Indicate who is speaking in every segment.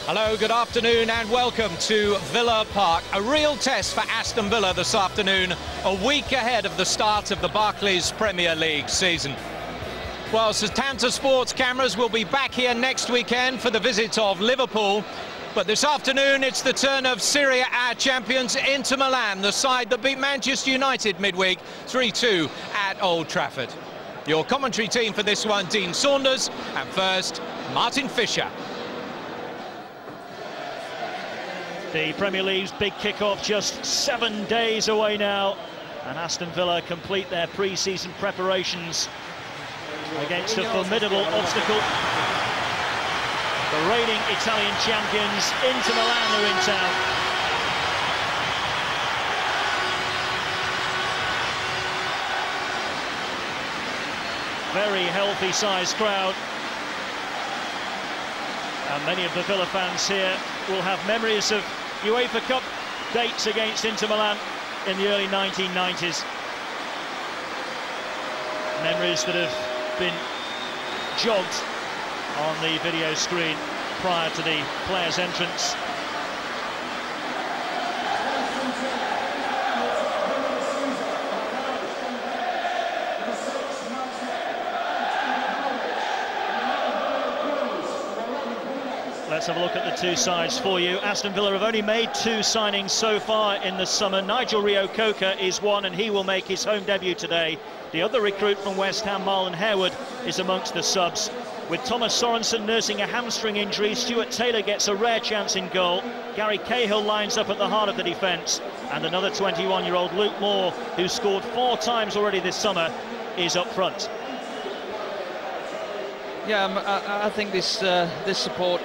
Speaker 1: Hello, good afternoon and welcome to Villa Park. A real test for Aston Villa this afternoon, a week ahead of the start of the Barclays Premier League season. Well, Setanta Sports cameras will be back here next weekend for the visit of Liverpool. But this afternoon, it's the turn of Serie A champions Inter Milan, the side that beat Manchester United midweek 3-2 at Old Trafford. Your commentary team for this one, Dean Saunders, and first, Martin Fisher.
Speaker 2: The Premier League's big kick-off just 7 days away now, and Aston Villa complete their pre-season preparations against a formidable obstacle. The reigning Italian champions, Inter Milan, are in town. Very healthy-sized crowd. And many of the Villa fans here will have memories of UEFA Cup dates against Inter Milan in the early 1990s. Memories that have been jogged on the video screen prior to the players' entrance. Let's have a look at the two sides for you. Aston Villa have only made 2 signings so far in the summer. Nigel Reo-Coker is one, and he will make his home debut today. The other recruit from West Ham, Marlon Harewood, is amongst the subs. With Thomas Sorensen nursing a hamstring injury, Stuart Taylor gets a rare chance in goal. Gary Cahill lines up at the heart of the defence. And another 21-year-old Luke Moore, who scored 4 times already this summer, is up front.
Speaker 3: Yeah, I think this support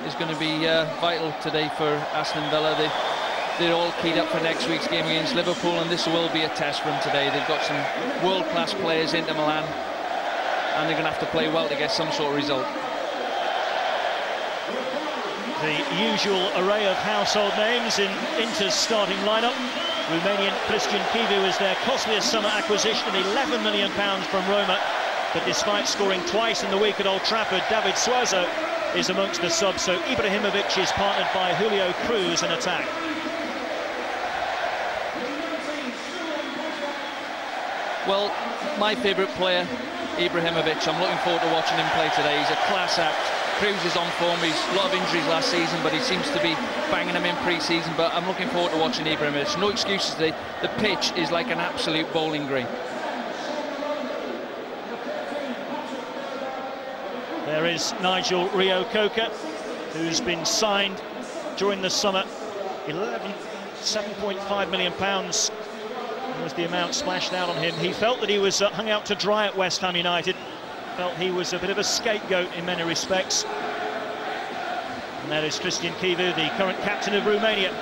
Speaker 3: is going to be vital today for Aston Villa. They're all keyed up for next week's game against Liverpool, and this will be a test for them today. They've got some world-class players into Milan, and they're going to have to play well to get some sort of result.
Speaker 2: The usual array of household names in Inter's starting lineup. Romanian Christian Chivu is their costliest summer acquisition of £11 million from Roma. But despite scoring twice in the week at Old Trafford, David Suazo is amongst the subs, so Ibrahimovic is partnered by Julio Cruz in attack.
Speaker 3: Well, my favourite player, Ibrahimovic, I'm looking forward to watching him play today. He's a class act. Cruz is on form. He's a lot of injuries last season, but he seems to be banging them in pre-season. But I'm looking forward to watching Ibrahimovic. No excuses today. The pitch is like an absolute bowling green.
Speaker 2: There is Nigel Reo-Coker, who's been signed during the summer. £7.5 million was the amount splashed out on him. He felt that he was hung out to dry at West Ham United. Felt he was a bit of a scapegoat in many respects. And there is Christian Chivu, the current captain of Romania.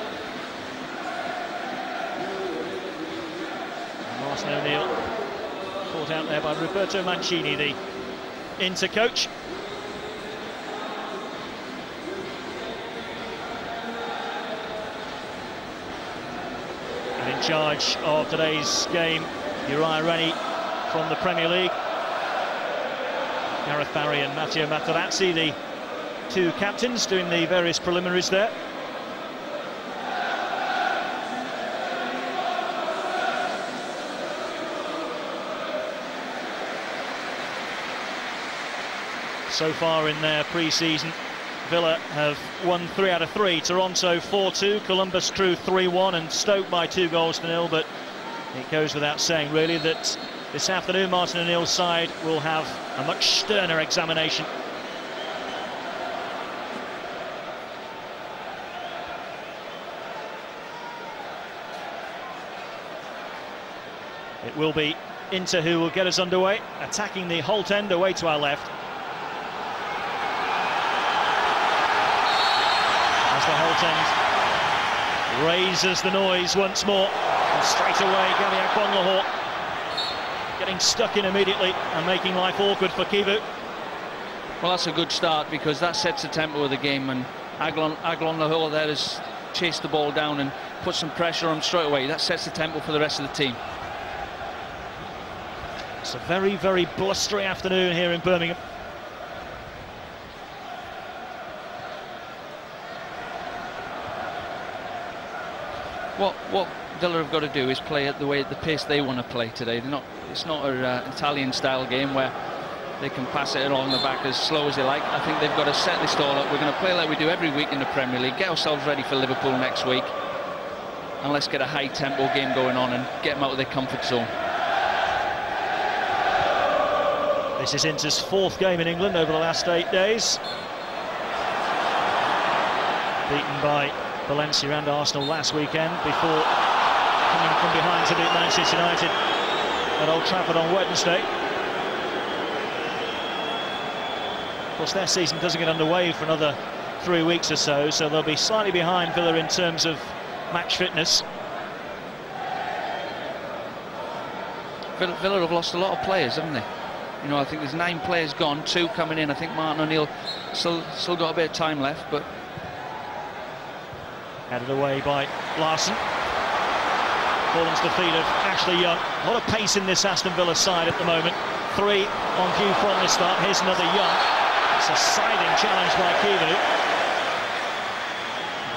Speaker 2: And Martin O'Neill, caught out there by Roberto Mancini, the Inter coach. In charge of today's game, Uriah Rennie from the Premier League. Gareth Barry and Matteo Materazzi, the 2 captains, doing the various preliminaries there. So far in their pre-season, Villa have won 3 out of 3. Toronto 4-2, Columbus Crew 3-1, and Stoke by 2-0. But it goes without saying, really, that this afternoon Martin O'Neill's side will have a much sterner examination. It will be Inter who will get us underway, attacking the Holt end away to our left. As the Holt end raises the noise once more, and straight away Gabby Agbonlahor getting stuck in immediately and making life awkward for Chivu.
Speaker 3: Well, that's a good start, because that sets the tempo of the game, and Agbonlahor there has chased the ball down and put some pressure on him straight away. That sets the tempo for the rest of the team.
Speaker 2: It's a very, very blustery afternoon here in Birmingham.
Speaker 3: What Villa have got to do is play at the pace they want to play today. It's not an Italian-style game where they can pass it along the back as slow as they like. I think they've got to set this all up. We're going to play like we do every week in the Premier League, get ourselves ready for Liverpool next week, and let's get a high-tempo game going on and get them out of their comfort zone.
Speaker 2: This is Inter's 4th game in England over the last 8 days. Beaten by Valencia and Arsenal last weekend before coming from behind to beat Manchester United at Old Trafford on Wednesday. Of course, their season doesn't get underway for another 3 weeks or so, so they'll be slightly behind Villa in terms of match fitness.
Speaker 3: Villa have lost a lot of players, haven't they? You know, I think there's 9 players gone, 2 coming in. I think Martin O'Neill still got a bit of time left, but
Speaker 2: headed away by Larson. Falling to the feet of Ashley Young. A lot of pace in this Aston Villa side at the moment. 3 on cue from the start. Here's another Young. It's a siding challenge by Kivu.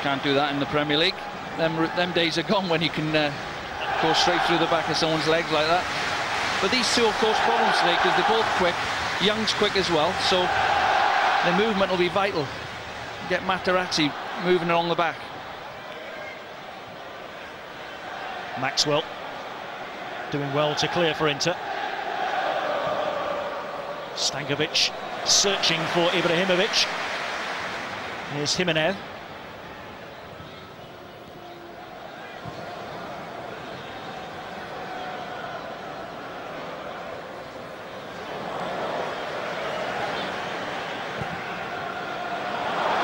Speaker 3: Can't do that in the Premier League. Them days are gone when you can go straight through the back of someone's legs like that. But these two have caused problems today because they're both quick. Young's quick as well, so their movement will be vital. Get Materazzi moving along the back.
Speaker 2: Maxwell doing well to clear for Inter. Stankovic searching for Ibrahimovic. Here's Jimenez.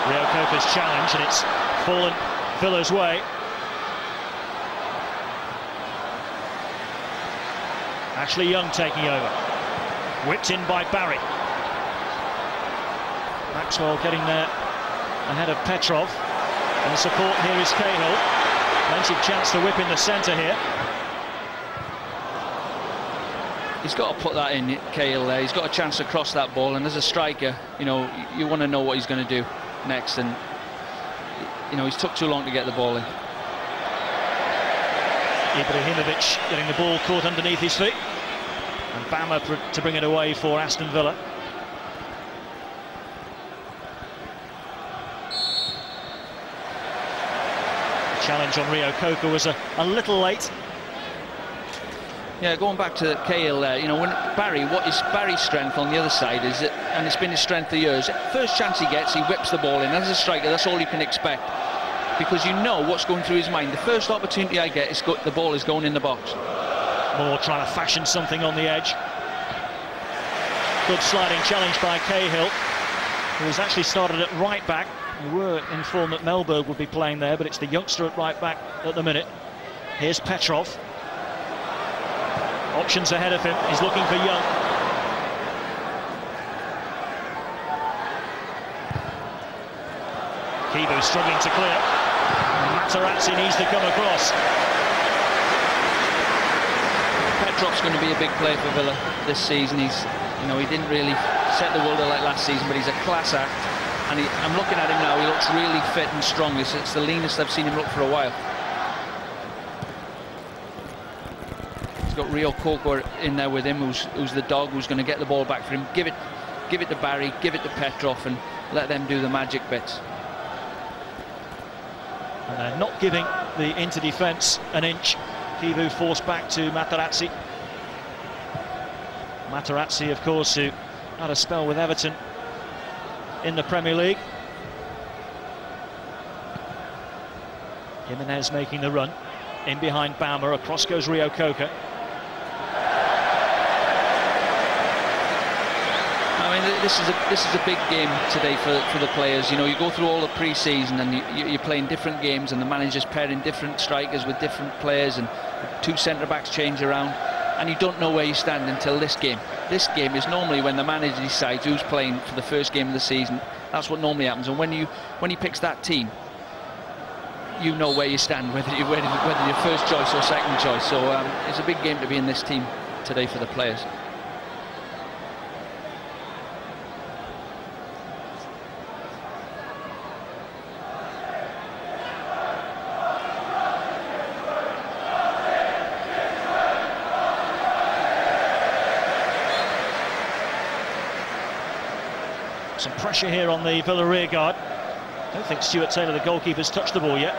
Speaker 2: Reo-Coker's challenge, and it's fallen Villa's way. Ashley Young taking over. Whipped in by Barry. Maxwell getting there ahead of Petrov. And the support here is Cahill. Plenty of chance to whip in the centre here.
Speaker 3: He's got to put that in, Cahill there. He's got a chance to cross that ball, and as a striker, you know, you want to know what he's going to do next, and you know, he's took too long to get the ball in.
Speaker 2: Ibrahimovic getting the ball caught underneath his feet, and Bama to bring it away for Aston Villa. The challenge on Reo-Coker was a little late.
Speaker 3: Yeah, going back to Cahill there, you know, when what is Barry's strength on the other side is it, and it's been his strength for years, first chance he gets, he whips the ball in. As a striker, that's all you can expect, because you know what's going through his mind. The first opportunity I get, is the ball is going in the box.
Speaker 2: Moore trying to fashion something on the edge. Good sliding challenge by Cahill, who was actually started at right back. We were informed that Melberg would be playing there, but it's the youngster at right back at the minute. Here's Petrov. Options ahead of him. He's looking for Young. Kivu struggling to clear. Materazzi needs to come across.
Speaker 3: Petrov's going to be a big player for Villa this season. He didn't really set the world alight last season, but he's a class act. And I'm looking at him now. He looks really fit and strong. It's the leanest I've seen him look for a while. Got Reo-Coker in there with him, who's the dog, who's going to get the ball back for him. Give it to Barry, give it to Petrov, and let them do the magic bits.
Speaker 2: And they're not giving the Inter defence an inch. Kivu forced back to Materazzi. Materazzi, of course, who had a spell with Everton in the Premier League. Jimenez making the run. In behind Baumer, across goes Reo-Coker.
Speaker 3: I mean, this is a big game today for the players. You know, you go through all the pre-season and you're playing different games, and the manager's pairing different strikers with different players, and 2 centre-backs change around, and you don't know where you stand until this game. This game is normally when the manager decides who's playing for the first game of the season. That's what normally happens, and when he picks that team, you know where you stand, whether you're first choice or second choice. So it's a big game to be in this team today for the players.
Speaker 2: Some pressure here on the Villa rearguard. Don't think Stuart Taylor, the goalkeeper's touched the ball yet.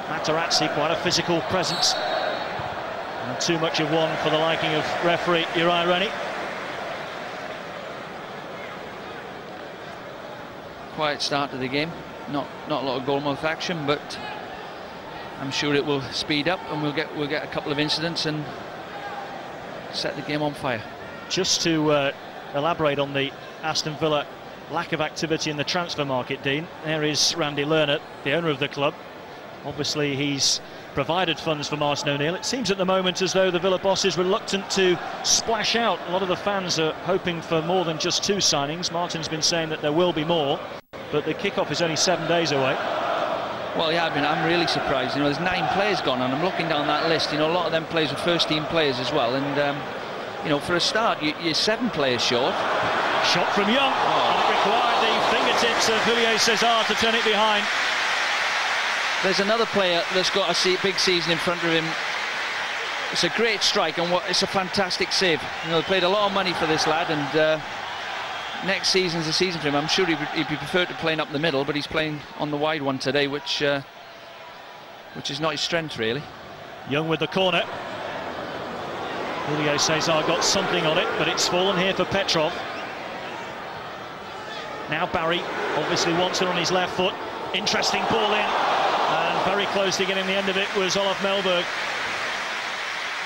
Speaker 2: Materazzi, quite a physical presence. And too much of one for the liking of referee Uriah Rennie.
Speaker 3: Quiet start to the game. Not a lot of goal-mouth action, but I'm sure it will speed up, and we'll get a couple of incidents and set the game on fire.
Speaker 2: Just to elaborate on the Aston Villa lack of activity in the transfer market, Dean, there is Randy Lerner, the owner of the club. Obviously he's provided funds for Martin O'Neill. It seems at the moment as though the Villa boss is reluctant to splash out. A lot of the fans are hoping for more than just 2 signings. Martin's been saying that there will be more, but the kick-off is only 7 days away.
Speaker 3: Well, yeah, I'm really surprised. You know, there's 9 players gone, and I'm looking down that list. You know, a lot of them players were first-team players as well, and you know, for a start, you're 7 players short.
Speaker 2: Shot from Young. And it required the fingertips of Julio Cesar to turn it behind.
Speaker 3: There's another player that's got a big season in front of him. It's a great strike, and it's a fantastic save. You know, they paid a lot of money for this lad, and next season's the season for him. I'm sure he'd be preferred to playing up the middle, but he's playing on the wide one today, which is not his strength, really.
Speaker 2: Young with the corner. Julio Cesar got something on it, but it's fallen here for Petrov. Now Barry obviously wants it on his left foot. Interesting ball in, and very close to getting the end of it was Olaf Melberg.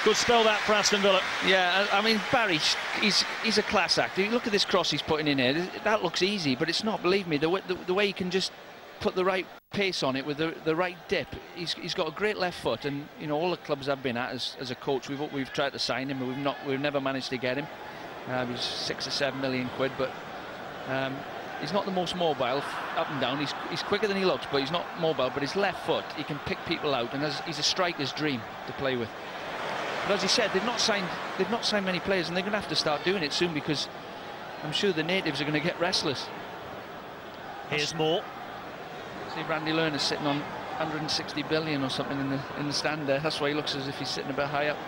Speaker 2: Good spell that for Aston Villa.
Speaker 3: Yeah, I mean, Barry, he's a class act. You look at this cross he's putting in here. That looks easy, but it's not. Believe me, the way he can just put the right pace on it with the right dip. He's got a great left foot, and you know, all the clubs I've been at as a coach, we've tried to sign him, but we've never managed to get him. He's 6 or 7 million quid, but he's not the most mobile up and down. He's quicker than he looks, but he's not mobile. But his left foot, he can pick people out, and he's a striker's dream to play with. But as he said, they've not signed many players, and they're going to have to start doing it soon, because I'm sure the natives are going to get restless.
Speaker 2: Here's more.
Speaker 3: See Randy Lerner sitting on 160 billion or something in the stand there. That's why he looks as if he's sitting a bit high up.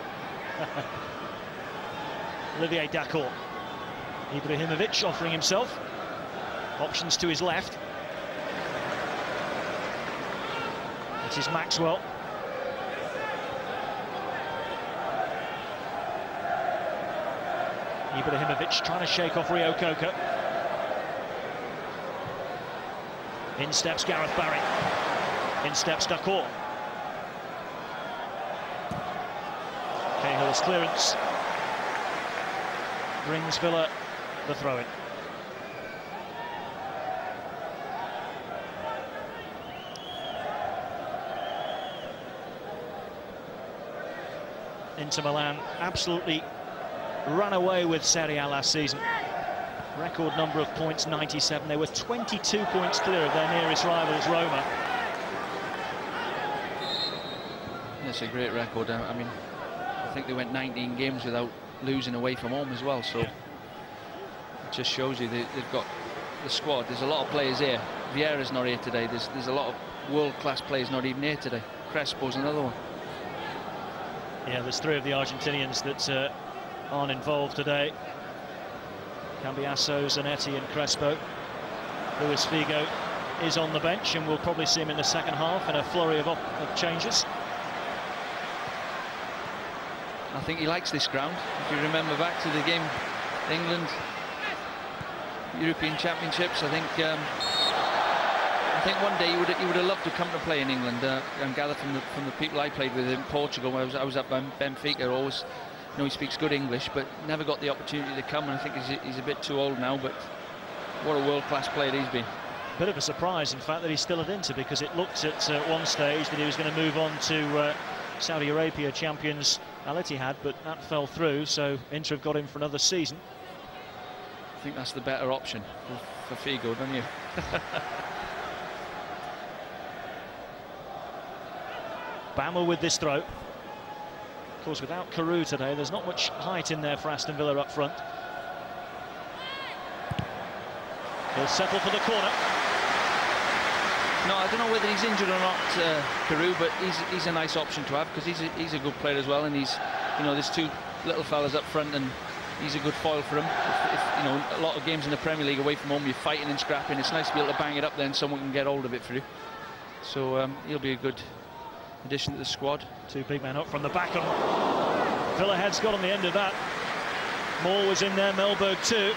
Speaker 2: Olivier Dacour. Ibrahimovic offering himself. Options to his left. It is Maxwell. Ibrahimovic trying to shake off Rio Coca. In steps Gareth Barry. In steps Dacour. Cahill's clearance brings Villa the throw-in. Inter Milan absolutely ran away with Serie A last season. Record number of points, 97. They were 22 points clear of their nearest rivals, Roma.
Speaker 3: That's a great record. I mean, I think they went 19 games without losing away from home as well, so it just shows you they've got the squad. There's a lot of players here. Vieira's not here today. There's a lot of world-class players not even here today. Crespo's another one.
Speaker 2: Yeah, there's 3 of the Argentinians that aren't involved today. Cambiasso, Zanetti and Crespo. Luis Figo is on the bench, and we'll probably see him in the second half in a flurry of changes.
Speaker 3: I think he likes this ground. If you remember back to the game, England, European Championships, I think one day he would have loved to come to play in England. And gather from the people I played with in Portugal, where I was at Benfica, always. You know, he speaks good English, but never got the opportunity to come, and I think he's a bit too old now, but what a world-class player he's been.
Speaker 2: Bit of a surprise, in fact, that he's still at Inter, because it looked at one stage that he was going to move on to Saudi Arabia champions Al Ittihad, but that fell through, so Inter have got him for another season.
Speaker 3: I think that's the better option for Figo, don't you?
Speaker 2: Bama with this throw. Of course, without Carew today, there's not much height in there for Aston Villa up front. He'll settle for the corner.
Speaker 3: No, I don't know whether he's injured or not, Carew, but he's a nice option to have, because he's a good player as well, and you know, there's 2 little fellas up front, and he's a good foil for him. If you know, a lot of games in the Premier League away from home, you're fighting and scrapping. It's nice to be able to bang it up there and someone can get hold of it for you. So he'll be a good addition to the squad.
Speaker 2: Two big men up from the back, and Villa heads got on the end of that. Moore was in there, Mellberg too.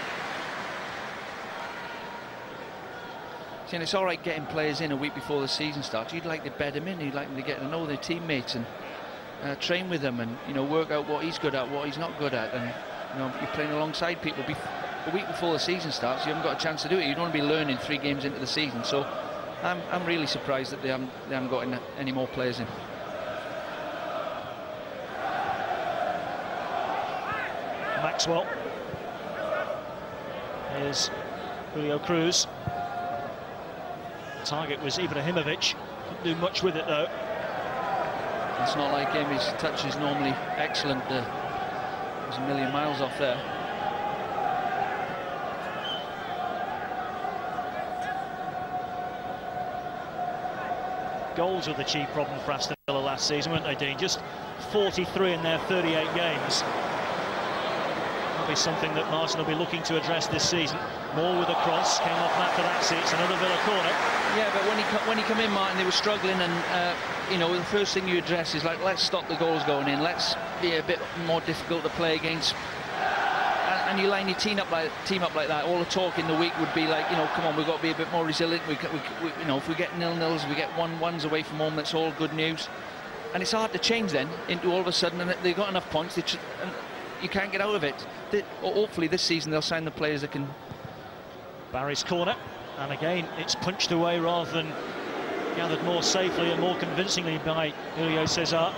Speaker 3: See, and it's all right getting players in a week before the season starts. You'd like to bed them in. You'd like them to get to know their teammates and train with them, and you know, work out what he's good at, what he's not good at, and you know, you're playing alongside people. A week before the season starts, you haven't got a chance to do it. You don't want to be learning 3 games into the season. So I'm really surprised that they haven't got any more players in.
Speaker 2: Maxwell. Here's Julio Cruz. The target was Ibrahimovic. Couldn't do much with it though.
Speaker 3: It's not like him. His touch is normally excellent. It was a million miles off there.
Speaker 2: Goals were the chief problem for Aston Villa last season, weren't they, Dean? Just 43 in their 38 games. That'll be something that Martin will be looking to address this season. Moore with a cross, came off Materazzi. It's another Villa corner. Yeah, but when he come in, Martin, they were struggling, and you know, the first thing you address is like, let's stop the goals going in. Let's be a bit more difficult to play against. And you line your team up like that. All the talk in the week would be like, you know, come on, we've got to be a bit more resilient. We you know, if we get 0-0s, we get 1-1s away from home, that's all good news. And it's hard to change then into all of a sudden, and they've got enough points, and you can't get out of it. Hopefully this season they'll sign the players that can. Barry's corner, and again it's punched away rather than gathered more safely and more convincingly by Julio Cesar.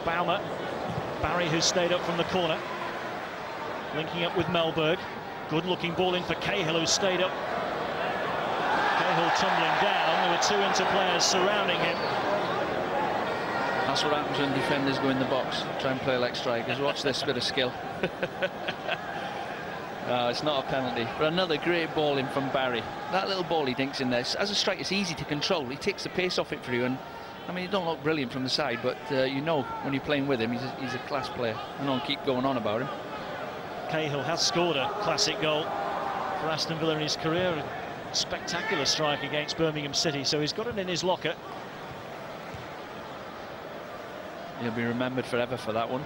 Speaker 2: Baumer, Barry, who stayed up from the corner, linking up with Mellberg. Good looking ball in for Cahill, who stayed up. Cahill tumbling down. There were 2 inter-players surrounding him.
Speaker 3: That's what happens when defenders go in the box, try and play like strikers. Watch this bit of skill. It's not a penalty, but another great ball in from Barry. That little ball he dinks in there, as a striker, it's easy to control. He takes the pace off it for you, and I mean, he don't look brilliant from the side, but you know when you're playing with him, he's a class player. I don't keep going on about him.
Speaker 2: Cahill has scored a classic goal for Aston Villa in his career. A spectacular strike against Birmingham City, so he's got it in his locker.
Speaker 3: He'll be remembered forever for that one.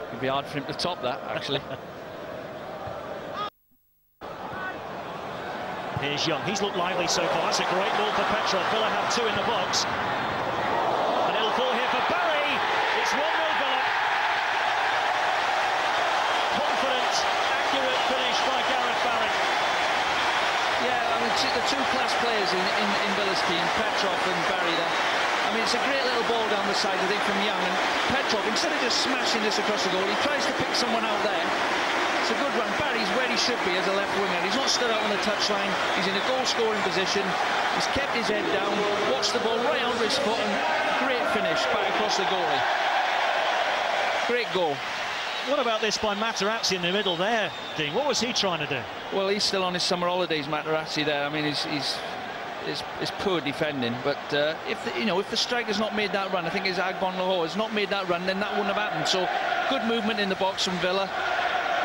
Speaker 3: It'd be hard for him to top that, actually.
Speaker 2: Here's Young. He's looked lively so far. That's a great ball for Petrov. Villa have 2 in the box. And it'll fall here for Barry. It's 1-0 Villa. Confident, accurate finish by Gareth Barry.
Speaker 3: Yeah, I mean, the 2 class players in Villa's team, Petrov and Barry there. I mean, it's a great little ball down the side, I think, from Young. And Petrov, instead of just smashing this across the goal, he tries to pick someone out there. It's a good run. Barry's where he should be as a left winger. He's not stood out on the touchline. He's in a goal-scoring position. He's kept his head down, watched the ball right under his foot, and great finish back across the goalie. Great goal.
Speaker 2: What about this by Materazzi in the middle there, Dean? What was he trying to do?
Speaker 3: Well, he's still on his summer holidays, Materazzi there. I mean, it's poor defending, but if the striker's not made that run, I think it's Agbon Lahore has not made that run, then that wouldn't have happened. So good movement in the box from Villa,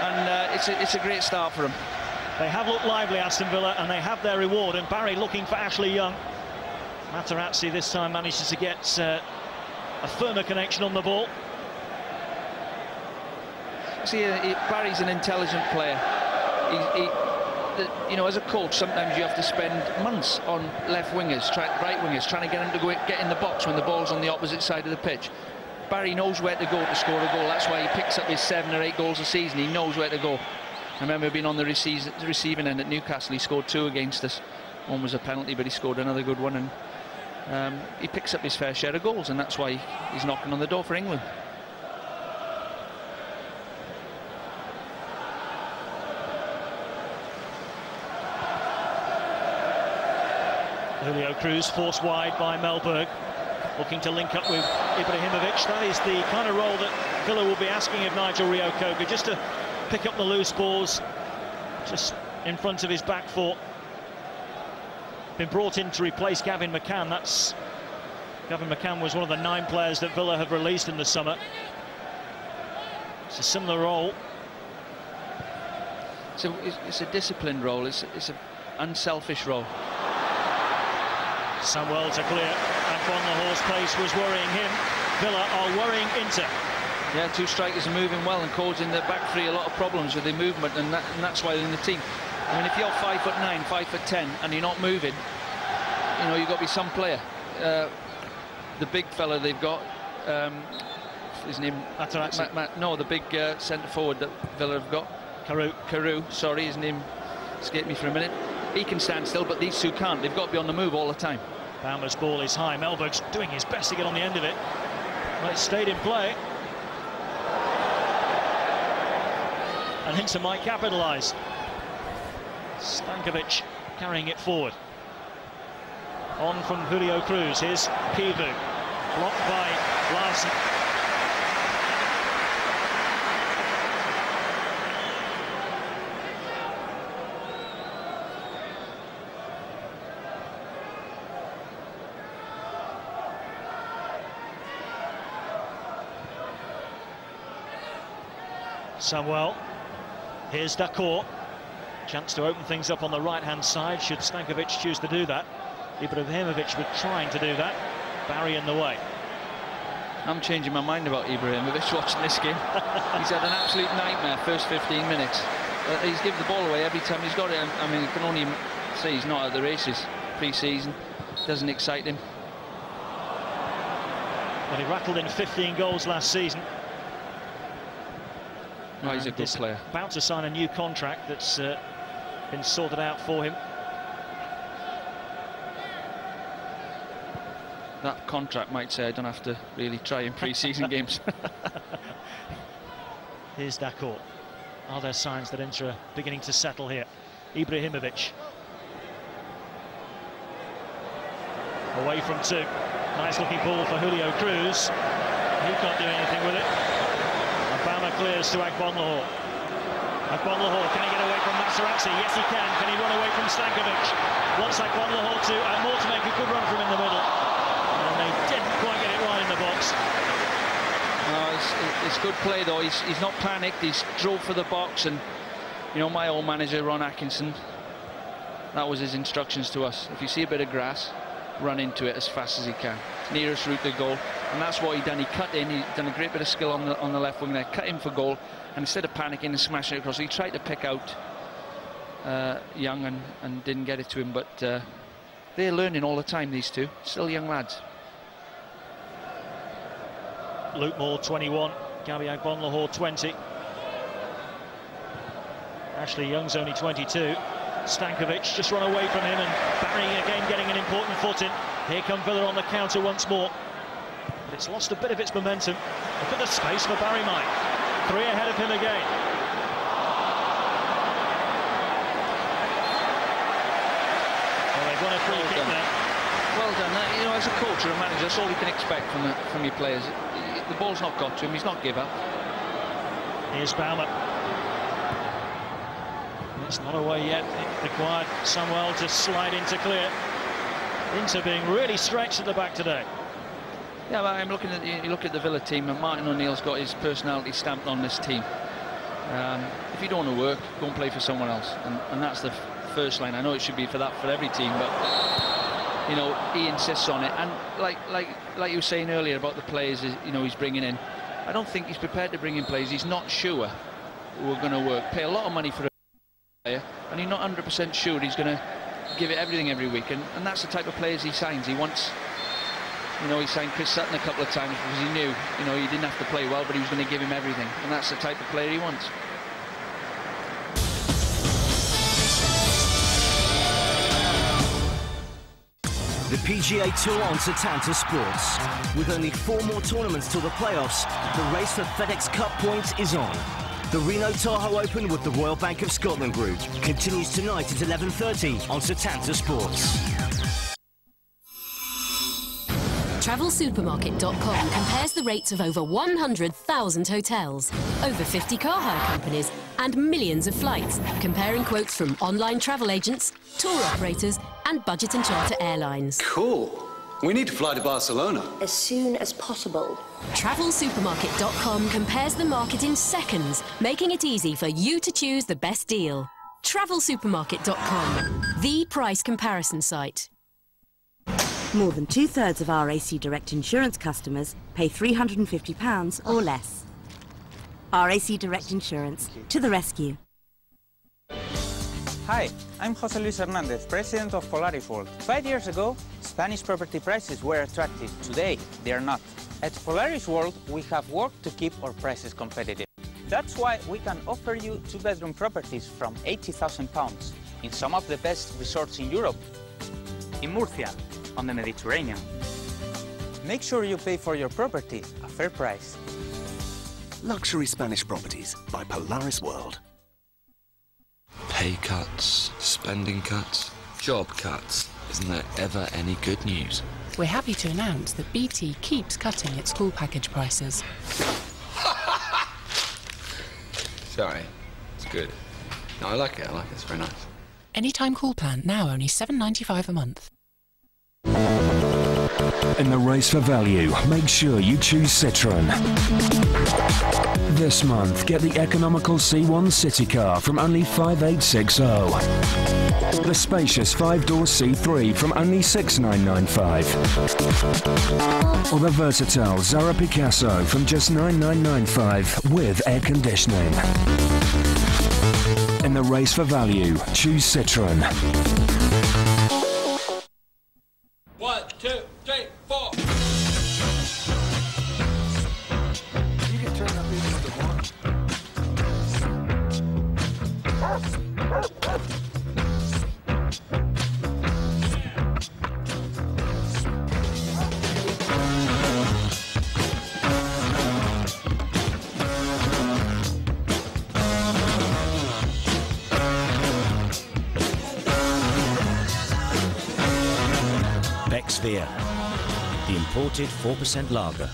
Speaker 3: and it's a great start for them.
Speaker 2: They have looked lively, Aston Villa, and they have their reward. And Barry looking for Ashley Young. Materazzi this time manages to get a firmer connection on the ball.
Speaker 3: See, Barry's an intelligent player. You know, as a coach, sometimes you have to spend months on left wingers, right wingers, trying to get them to get in the box when the ball's on the opposite side of the pitch. Barry knows where to go to score a goal. That's why he picks up his 7 or 8 goals a season. He knows where to go. I remember being on the receiving end at Newcastle. He scored 2 against us. One was a penalty, but he scored another good one. And he picks up his fair share of goals, and that's why he's knocking on the door for England.
Speaker 2: Julio Cruz forced wide by Mellberg, looking to link up with Ibrahimovic. That is the kind of role that Villa will be asking of Nigel Reo-Coker, just to pick up the loose balls just in front of his back foot. Been brought in to replace Gavin McCann. Gavin McCann was one of the 9 players that Villa have released in the summer. It's a similar role
Speaker 3: it's a disciplined role. It's an unselfish role.
Speaker 2: Samuel to clear, and Von the Horse pace was worrying him. Villa are worrying Inter.
Speaker 3: Yeah, two strikers are moving well and causing the back three a lot of problems with their movement, and that's why they're in the team. I mean, if you're 5'9", 5'10", and you're not moving, you know, you've got to be some player. The big fella they've got, his name... no, the big centre forward that Villa have got. Carew, sorry, his name escaped me for a minute. He can stand still, but these two can't. They've got to be on the move all the time.
Speaker 2: Baumer's ball is high. Melberg's doing his best to get on the end of it. Well, it stayed in play. And Inter might capitalise. Stankovic carrying it forward. On from Julio Cruz. Here's Kivu. Blocked by Larsen. Samuel. Here's Dacour. Chance to open things up on the right-hand side, should Stankovic choose to do that. Ibrahimovic was trying to do that. Barry in the way.
Speaker 3: I'm changing my mind about Ibrahimovic watching this game. He's had an absolute nightmare first 15 minutes. He's given the ball away every time he's got it. I mean, you can only say he's not at the races pre-season. Doesn't excite him.
Speaker 2: Well, he rattled in 15 goals last season.
Speaker 3: No, he's a good player.
Speaker 2: About to sign a new contract that's been sorted out for him.
Speaker 3: That contract might say I don't have to really try in pre-season games.
Speaker 2: Here's Dacour. Are there signs that Inter are beginning to settle here? Ibrahimovic. Away from two. Nice looking ball for Julio Cruz. He can't do anything with it. And Baumer clears to Agbonlahor. Agbonlahor, can he get away from Materazzi? Yes, he can. Can he run away from Stankovic? Wants Agbonlahor to, and more to make a good run from in the middle. And they didn't quite get it right in the box.
Speaker 3: No, it's good play though. He's not panicked. He's drove for the box, and you know, my old manager Ron Atkinson, that was his instructions to us. If you see a bit of grass, run into it as fast as he can. Nearest route to goal, and that's what he done. He cut in. He done a great bit of skill on the left wing there. Cut in for goal, and instead of panicking and smashing it across, he tried to pick out Young and didn't get it to him. But they're learning all the time. These two, still young lads.
Speaker 2: Luke Moore 21, Gabi Agbonlahor 20. Ashley Young's only 22. Stankovic just run away from him, and Barry again getting an important foot in. Here come Villa on the counter once more. But it's lost a bit of its momentum. Look at the space for Barry Mike. 3 ahead of him again. Well, they've won a free kick there.
Speaker 3: Well done. You know, as a coach or a manager, that's all you can expect from your players. The ball's not got to him. He's not give up.
Speaker 2: Here's Baumer. It's not away yet. It required Samuel to slide in to clear. Inter being really stretched at the back today.
Speaker 3: Yeah, but I'm looking at you look at the Villa team, and Martin O'Neill's got his personality stamped on this team. If you don't want to work, go and play for someone else, and that's the first line. I know it should be for every team, but you know, he insists on it. And like you were saying earlier about the players, you know, he's bringing in. I don't think he's prepared to bring in players he's not sure who are going to work. Pay a lot of money for a player, and he's not 100% sure he's going to give it everything every week, and that's the type of players he signs. He wants, you know, he signed Chris Sutton a couple of times because he knew, you know, he didn't have to play well, but he was going to give him everything, and that's the type of player he wants.
Speaker 4: The PGA Tour on Setanta Sports. With only 4 more tournaments till the playoffs, the race for FedEx Cup points is on. The Reno Tahoe Open with the Royal Bank of Scotland Group continues tonight at 11:30 on Setanta Sports.
Speaker 5: TravelSupermarket.com compares the rates of over 100,000 hotels, over 50 car hire companies, and millions of flights, comparing quotes from online travel agents, tour operators, and budget and charter airlines.
Speaker 6: Cool. We need to fly to Barcelona.
Speaker 7: As soon as possible.
Speaker 5: TravelSupermarket.com compares the market in seconds, making it easy for you to choose the best deal. TravelSupermarket.com, the price comparison site.
Speaker 8: More than 2/3 of our AC Direct Insurance customers pay £350 or less. RAC Direct Insurance, to the rescue.
Speaker 9: Hi, I'm José Luis Hernández, president of Polaris World. 5 years ago, Spanish property prices were attractive. Today, they are not. At Polaris World, we have worked to keep our prices competitive. That's why we can offer you 2-bedroom properties from £80,000 in some of the best resorts in Europe, in Murcia, on the Mediterranean. Make sure you pay for your property a fair price.
Speaker 10: Luxury Spanish properties by Polaris World.
Speaker 11: Pay cuts, spending cuts, job cuts. Isn't there ever any good news?
Speaker 12: We're happy to announce that BT keeps cutting its school package prices.
Speaker 11: Sorry, it's good. No, I like it, it's very nice.
Speaker 12: Anytime call plan, now only £7.95 a month.
Speaker 13: In the race for value, make sure you choose Citroën. This month, get the economical C1 City car from only $5,860. The spacious 5-door C3 from only $6,995. Or the versatile Zara Picasso from just $9,995 with air conditioning. In the race for value, choose Citroën.
Speaker 14: 1, 2, 3, 4.
Speaker 10: You can turn up even if you want.
Speaker 15: Beer, the imported 4% lager.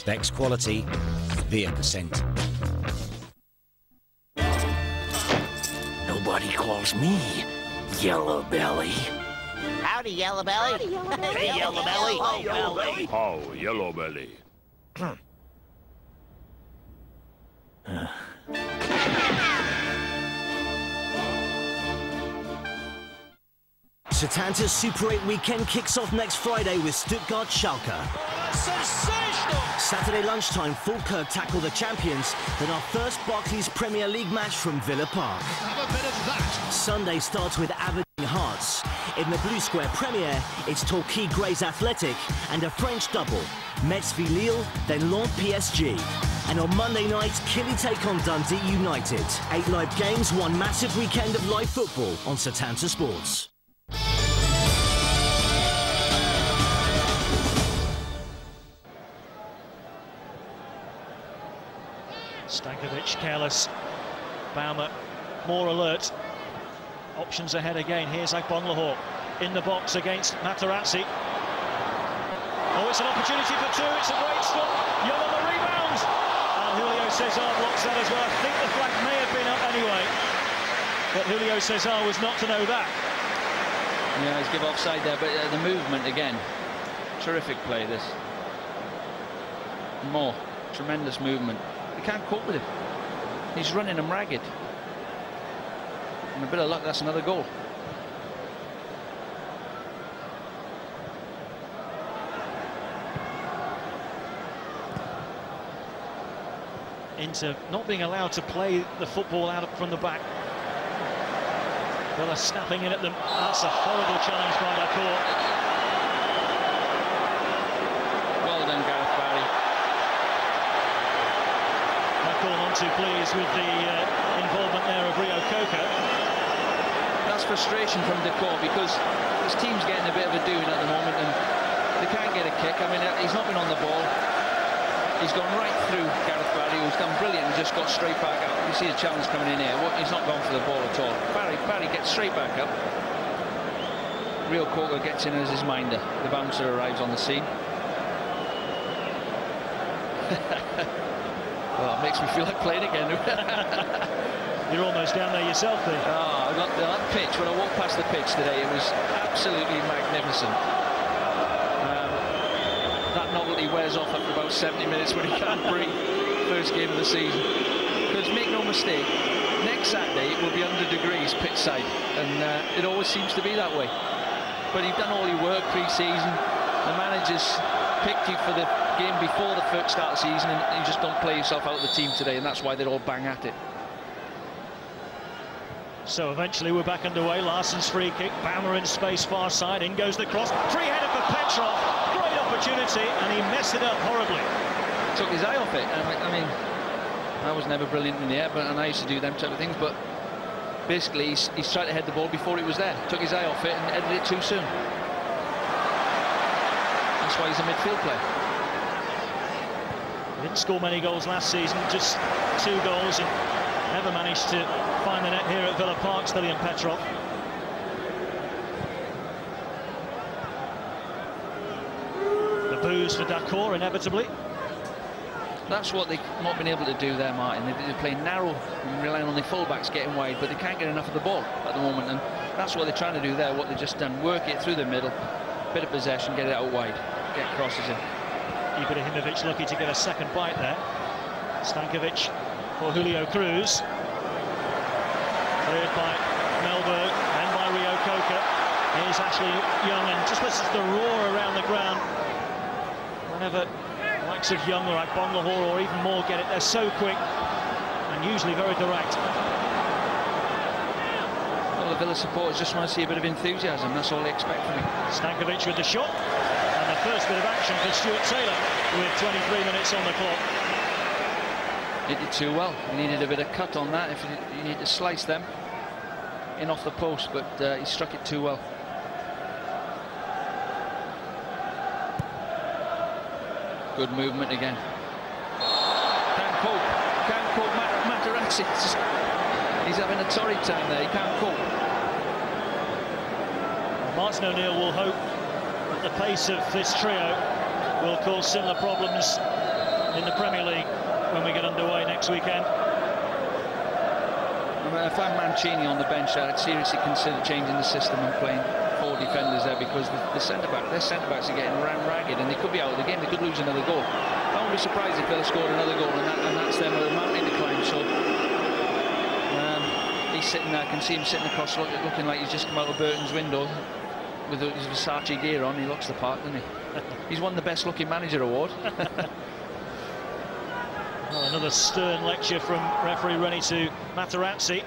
Speaker 15: Beck's quality, Beer percent.
Speaker 16: Nobody calls me Yellow Belly.
Speaker 17: Howdy, Yellow Belly. Hey, Yellow Belly.
Speaker 16: Oh, Yellow Belly.
Speaker 18: How, Yellow Belly?
Speaker 4: Setanta's Super 8 weekend kicks off next Friday with Stuttgart Schalke.
Speaker 14: Sensational!
Speaker 4: Saturday lunchtime, Falkirk tackle the champions, then our first Barclays Premier League match from Villa Park.
Speaker 14: Have a bit of that.
Speaker 4: Sunday starts with Aberdeen Hearts. In the Blue Square Premier, it's Torquay Grays Athletic and a French double. Metz v Lille, then Lens PSG. And on Monday night, Killy take on Dundee United. 8 live games, one massive weekend of live football on Setanta Sports.
Speaker 2: Stankovic careless. Baumer more alert. Options ahead again. Here's Agbonlahor in the box against Materazzi. Oh, it's an opportunity for two. It's a great stop. Young on the rebound. And Julio Cesar blocks that as well. I think the flag may have been up anyway. But Julio Cesar was not to know that.
Speaker 3: Yeah, he's give offside there, but the movement again. Terrific play, this. More. Tremendous movement. They can't cope with him. He's running them ragged. And a bit of luck, that's another goal.
Speaker 2: Into not being allowed to play the football out from the back. Villa snapping in at them. That's a horrible challenge by Lacour.
Speaker 3: Well done, Gareth Barry.
Speaker 2: Lacour not too pleased with the involvement there of Rio Coca.
Speaker 3: That's frustration from Decor because his team's getting a bit of a doing at the moment and they can't get a kick. I mean, he's not been on the ball. He's gone right through Gareth Barry, who's done brilliant and just got straight back up. You see a challenge coming in here. He's not gone for the ball at all. Barry gets straight back up. Rio Coca gets in as his minder. The bouncer arrives on the scene. Well, it makes me feel like playing again.
Speaker 2: You're almost down there yourself, then.
Speaker 3: Oh, That pitch, when I walked past the pitch today, it was absolutely magnificent. That novelty wears off after about 70 minutes when he can't breathe. First game of the season. Because make no mistake, next Saturday it will be 100 degrees pitch side, and it always seems to be that way. But you've done all your work pre-season. The manager's picked you for the game before the first start of the season, and you just don't play yourself out of the team today, and that's why they're all bang at it.
Speaker 2: So eventually we're back underway. Larsson's free kick, Baumer in space, far side, in goes the cross. Free-header for Petrov, great opportunity, and he messed it up horribly.
Speaker 3: Took his eye off it. I mean, I was never brilliant in the air, and I used to do them type of things, but basically he's tried to head the ball before it was there. Took his eye off it and headed it too soon. That's why he's a midfield player.
Speaker 2: He didn't score many goals last season, just 2 goals, and never managed to find the net here at Villa Park, Stilian Petrov. The boos for Dakor, inevitably.
Speaker 3: That's what they've not been able to do there, Martin. They're playing narrow and relying on their fullbacks getting wide, but they can't get enough of the ball at the moment, and that's what they're trying to do there, what they've just done. Work it through the middle, bit of possession, get it out wide, get crosses in.
Speaker 2: Ibrahimovic lucky to get a second bite there. Stankovic for Julio Cruz. Cleared by Melberg, then by Rio Coca. Here's Ashley Young, and just listen to the roar around the ground. Whenever likes of Young or Bonglahor or even more get it, they're so quick and usually very direct.
Speaker 3: Well, the Villa supporters just want to see a bit of enthusiasm, that's all they expect from him.
Speaker 2: Stankovic with the shot, and the first bit of action for Stuart Taylor with 23 minutes on the clock.
Speaker 3: He did too well. He needed a bit of cut on that. If you need to slice them in off the post, but he struck it too well. Good movement again. Can't cope. Can't cope. Materazzi. He's having a torrid time there. He can't cope.
Speaker 2: Martin O'Neill will hope that the pace of this trio will cause similar problems in the Premier League when we get underway next weekend.
Speaker 3: If I'm Mancini on the bench, I'd seriously consider changing the system and playing 4 defenders there, because their centre-backs are getting ran ragged, and they could be out of the game. They could lose another goal. I won't be surprised if Villa scored another goal, and that's them with a mountain decline. So he's sitting there. I can see him sitting across, looking like he's just come out of Burton's window with his Versace gear on. He looks the part, doesn't he? He's won the best looking manager award.
Speaker 2: Well, another stern lecture from referee Rennie to Materazzi.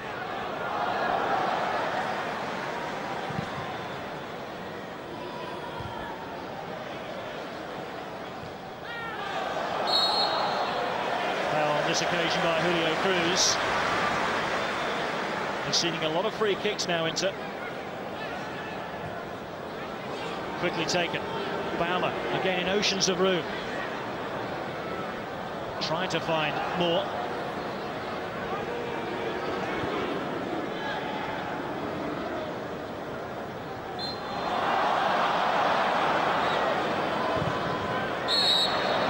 Speaker 2: Now on this occasion by Julio Cruz. Conceding a lot of free kicks now, Inter. Quickly taken. Baumer again in oceans of room. Trying to find more.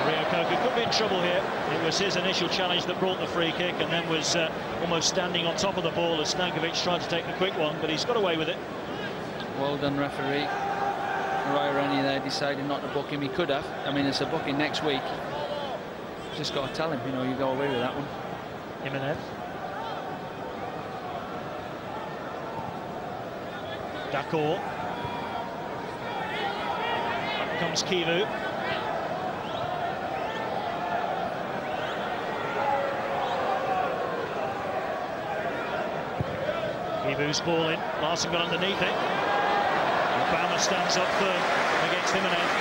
Speaker 2: Rio Coca could be in trouble here. It was his initial challenge that brought the free kick, and then was almost standing on top of the ball as Stankovic tried to take the quick one, but he's got away with it.
Speaker 3: Well done, referee. Ryan Rennie there decided not to book him. He could have. I mean, it's a booking next week. Just got to tell him, you know, you go away with that one.
Speaker 2: Jimenez. Dakor. Up comes Kivu. Kivu's ball in. Larsson got underneath it. Baumer stands up firm against Jimenez.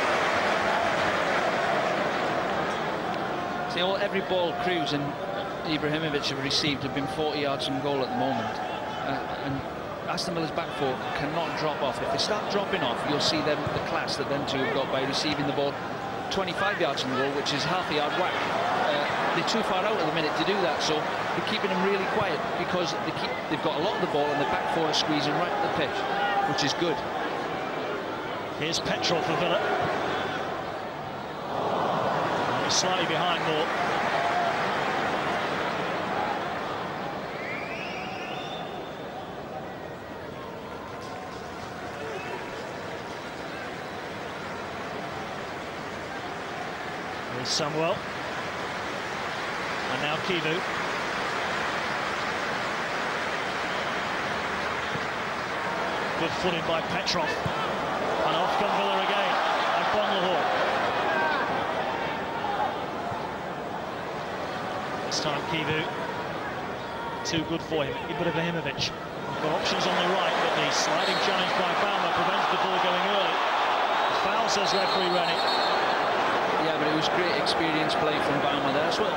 Speaker 3: See, every ball Cruz and Ibrahimovic have received have been 40 yards from goal at the moment. And Aston Villa's back four cannot drop off. If they start dropping off, you'll see them, the class that them two have got by receiving the ball 25 yards from goal, which is half a yard whack. They're too far out at the minute to do that, so they're keeping them really quiet, because they've got a lot of the ball and the back four are squeezing right at the pitch, which is good.
Speaker 2: Here's Petrov for Villa. He's slightly behind more. Here's Samuel. And now Kivu. Good footing by Petrov. And off come Villa again. And Bonlahor. This time Kivu. Too good for him. Ibrahimovic. Got options on the right, but the sliding challenge by Baumer prevents the ball going early. Foul, says referee Rennie.
Speaker 3: Yeah, but it was great experience play from Baumer. That's where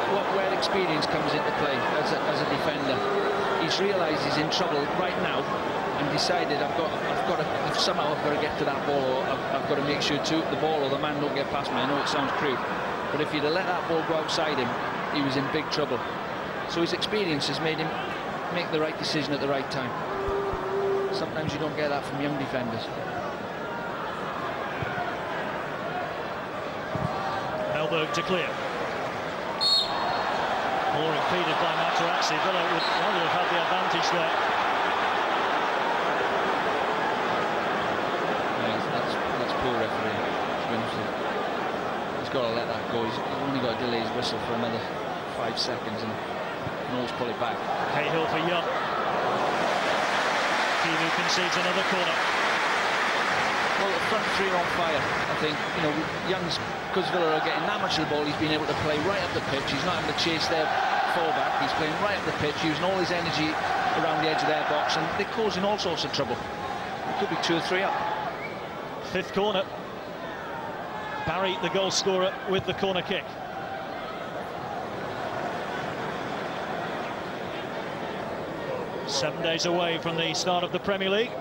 Speaker 3: experience comes into play as a defender. He's realised he's in trouble right now and decided I've got to somehow I've got to get to that ball, or I've got to make sure the ball or the man don't get past me. I know it sounds crude, but if he'd have let that ball go outside him, he was in big trouble. So his experience has made him make the right decision at the right time. Sometimes you don't get that from young defenders.
Speaker 2: Melberg to clear. More impeded by Materazzi. Villa would rather have had the advantage there.
Speaker 3: That's poor referee. He's got to let that go. He's only got to delay his whistle for another 5 seconds and can always pull it back.
Speaker 2: Cahill for Young. Kivu concedes another corner.
Speaker 3: Well, the front three are on fire. I think, you know, Young's, because Villa are getting that much of the ball, he's been able to play right up the pitch. He's not having to chase their fullback. He's playing right up the pitch, using all his energy around the edge of their box, and they're causing all sorts of trouble. It could be 2 or 3 up.
Speaker 2: Fifth corner. Barry, the goal scorer, with the corner kick. Seven days away from the start of the Premier League.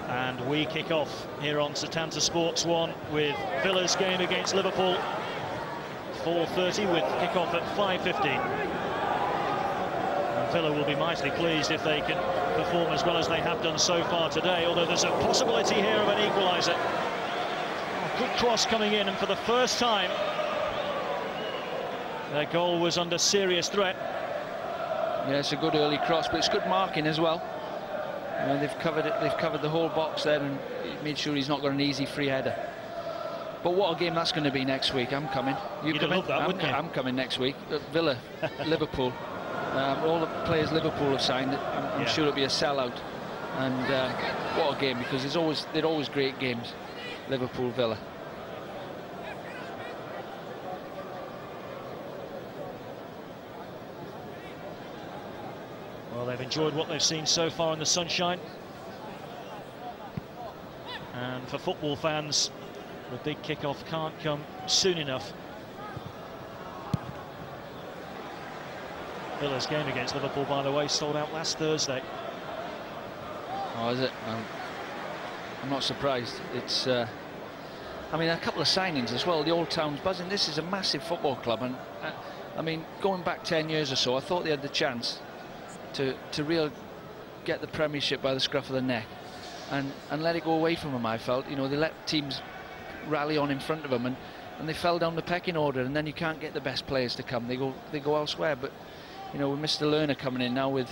Speaker 2: And we kick off here on Setanta Sports 1 with Villa's game against Liverpool. 4:30 with kick-off at 5:15. And Villa will be mightily pleased if they can perform as well as they have done so far today, although there's a possibility here of an equaliser. Oh, good cross coming in, and for the first time their goal was under serious threat.
Speaker 3: Yeah, it's a good early cross, but it's good marking as well. You know, they've covered the whole box there and made sure he's not got an easy free header. But what a game that's going to be next week. I'm coming.
Speaker 2: You'd
Speaker 3: coming?
Speaker 2: love that, wouldn't you?
Speaker 3: I'm coming next week. Villa, Liverpool. All the players Liverpool have signed. I'm sure it'll be a sellout. And what a game, because they're always great games. Liverpool, Villa.
Speaker 2: Well, they've enjoyed what they've seen so far in the sunshine. And for football fans, the big kick-off can't come soon enough. Villa's game against Liverpool, by the way, sold out last Thursday.
Speaker 3: Oh, is it? I'm not surprised. It's, I mean, a couple of signings as well. The old town's buzzing. This is a massive football club, and I mean, going back 10 years or so, I thought they had the chance to get the Premiership by the scruff of the neck, and let it go away from them. I felt, you know, they let teams rally on in front of them, and they fell down the pecking order, and then you can't get the best players to come. They go elsewhere. But you know, with Mr. Lerner coming in now with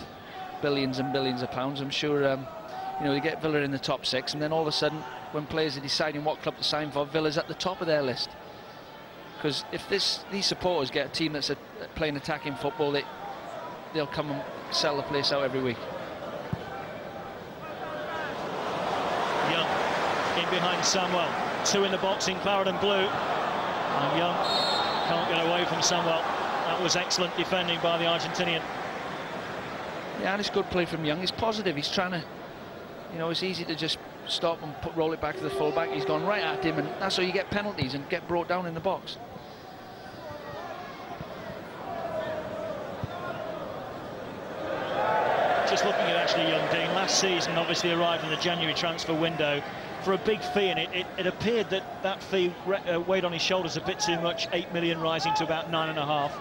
Speaker 3: billions and billions of pounds, I'm sure you know, they get Villa in the top 6, and then all of a sudden, when players are deciding what club to sign for, Villa's at the top of their list. Because if these supporters get a team that's playing attacking football, they'll come and sell the place out every week.
Speaker 2: Young in behind Samuel. 2 in the box in claret and blue. And Young can't get away from Samuel. That was excellent defending by the Argentinian.
Speaker 3: Yeah, and it's good play from Young. He's positive. He's trying to, you know, it's easy to just stop and roll it back to the fullback. He's gone right at him, and that's how you get penalties and get brought down in the box.
Speaker 2: Just looking at Ashley Young, Dean, last season obviously arrived in the January transfer window for a big fee, and it appeared that fee weighed on his shoulders a bit too much. 8 million rising to about 9.5.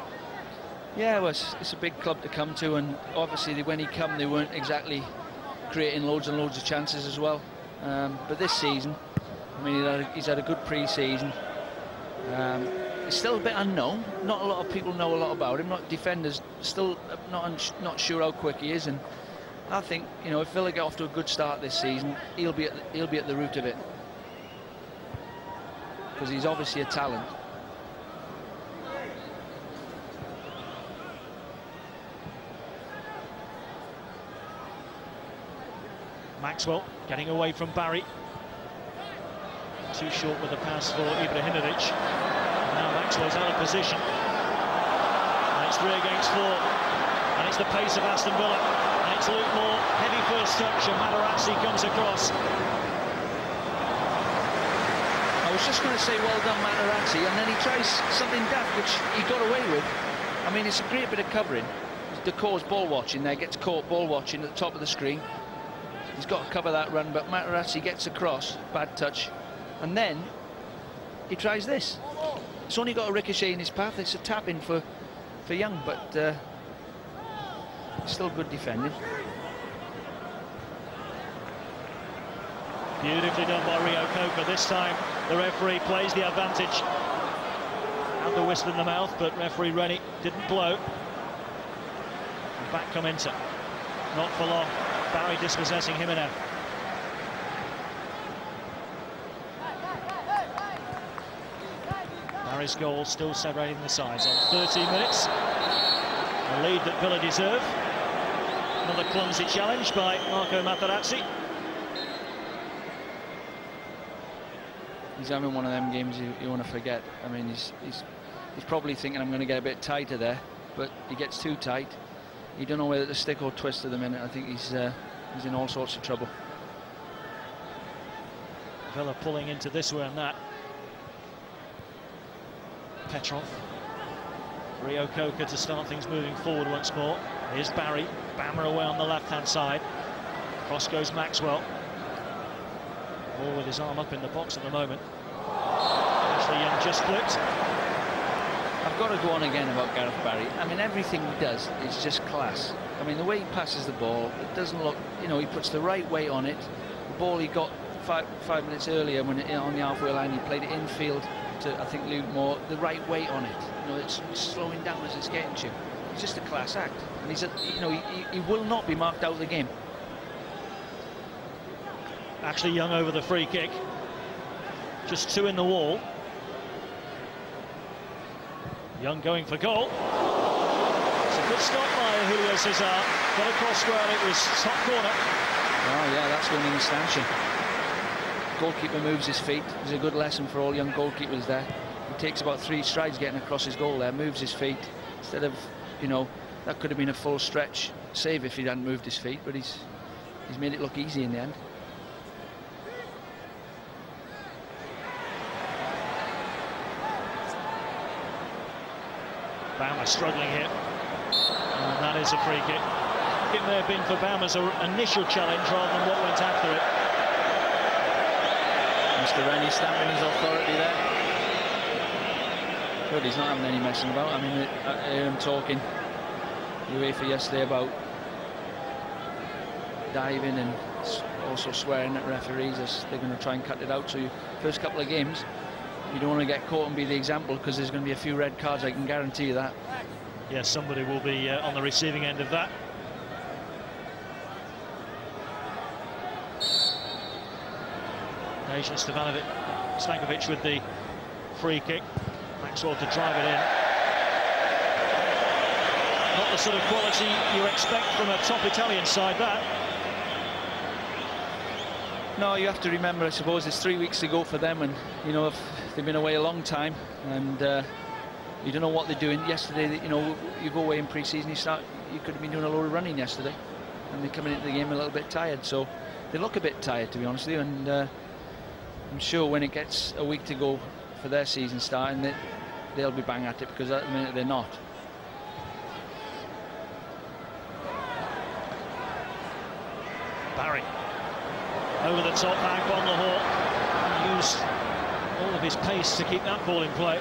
Speaker 3: Yeah, well, it's a big club to come to, and obviously when he came, they weren't exactly creating loads and loads of chances as well. But this season, I mean, he's had a good pre-season. It's still a bit unknown. Not a lot of people know a lot about him. Not defenders, still not sure how quick he is. And I think, you know, if Villa get off to a good start this season, he'll be at the root of it. because he's obviously a talent.
Speaker 2: Maxwell getting away from Barry. Too short with the pass for Ibrahimovic. Now Maxwell's out of position. And it's 3 against 4. And it's the pace of Aston Villa. And it's Luke Moore, heavy first touch, and Materazzi comes across.
Speaker 3: I was just going to say well done Materazzi, and then he tries something daft which he got away with. I mean, it's a great bit of covering. Decore's ball watching there, gets caught ball watching at the top of the screen. He's got to cover that run, but Materazzi gets across, bad touch, and then he tries this. It's only got a ricochet in his path. It's a tap-in for Young, but still good defending.
Speaker 2: Beautifully done by Rio Coker. This time the referee plays the advantage. Had the whistle in the mouth, but referee Rennie didn't blow. And back come Inter. Not for long. Barry dispossessing Jimenez. Barry's goal still separating the sides on 13 minutes. A lead that Villa deserve. Another clumsy challenge by Marco Materazzi.
Speaker 3: He's having one of them games you want to forget. I mean, he's probably thinking I'm going to get a bit tighter there, but he gets too tight. You don't know whether to stick or twist at the minute. I think he's in all sorts of trouble.
Speaker 2: Villa pulling into this way and that. Petrov. Rio Coker to start things moving forward once more. Here's Barry. Bammer away on the left-hand side. Cross goes Maxwell. Moore with his arm up in the box at the moment. Ashley Young just clipped.
Speaker 3: I've got to go on again about Gareth Barry. I mean, everything he does is just class. I mean, the way he passes the ball, it doesn't look, you know, he puts the right weight on it. The ball he got five minutes earlier when on the halfway line, he played it infield to, I think, Luke Moore, the right weight on it. You know, it's slowing down as it's getting to you. It's just a class act. And he's, you know, he will not be marked out of the game.
Speaker 2: Ashley Young over the free kick. Just 2 in the wall. Young going for goal. It's a good stop by Julio Cesar. Got across square, it was top corner.
Speaker 3: Oh yeah, that's going in the stanchion. Goalkeeper moves his feet. It's a good lesson for all young goalkeepers there. He takes about 3 strides getting across his goal there, moves his feet. Instead of, you know, that could have been a full stretch save if he hadn't moved his feet, but he's made it look easy in the end.
Speaker 2: Baumer struggling here, and that is a free kick. It may have been for Baumer's initial challenge rather than what went after it.
Speaker 3: Mr. Rennie stamping his authority there. Good, he's not having any messing about. I mean, I hear him talking UEFA yesterday about diving and also swearing at referees as they're going to try and cut it out. So first couple of games, you don't want to get caught and be the example, because there's going to be a few red cards, I can guarantee you that.
Speaker 2: Yes, somebody will be on the receiving end of that. Dejan Stankovic with the free kick. Maxwell to drive it in. Not the sort of quality you expect from a top Italian side, that.
Speaker 3: No, you have to remember, I suppose, it's 3 weeks to go for them, and, you know, if they've been away a long time, and you don't know what they're doing. Yesterday, you know, you go away in pre-season, you could have been doing a load of running yesterday, and they're coming into the game a little bit tired, so they look a bit tired, to be honest with you, and I'm sure when it gets a week to go for their season starting, they'll be bang at it, because at the minute they're not.
Speaker 2: Barry over the top, back on Lahore, used all of his pace to keep that ball in play.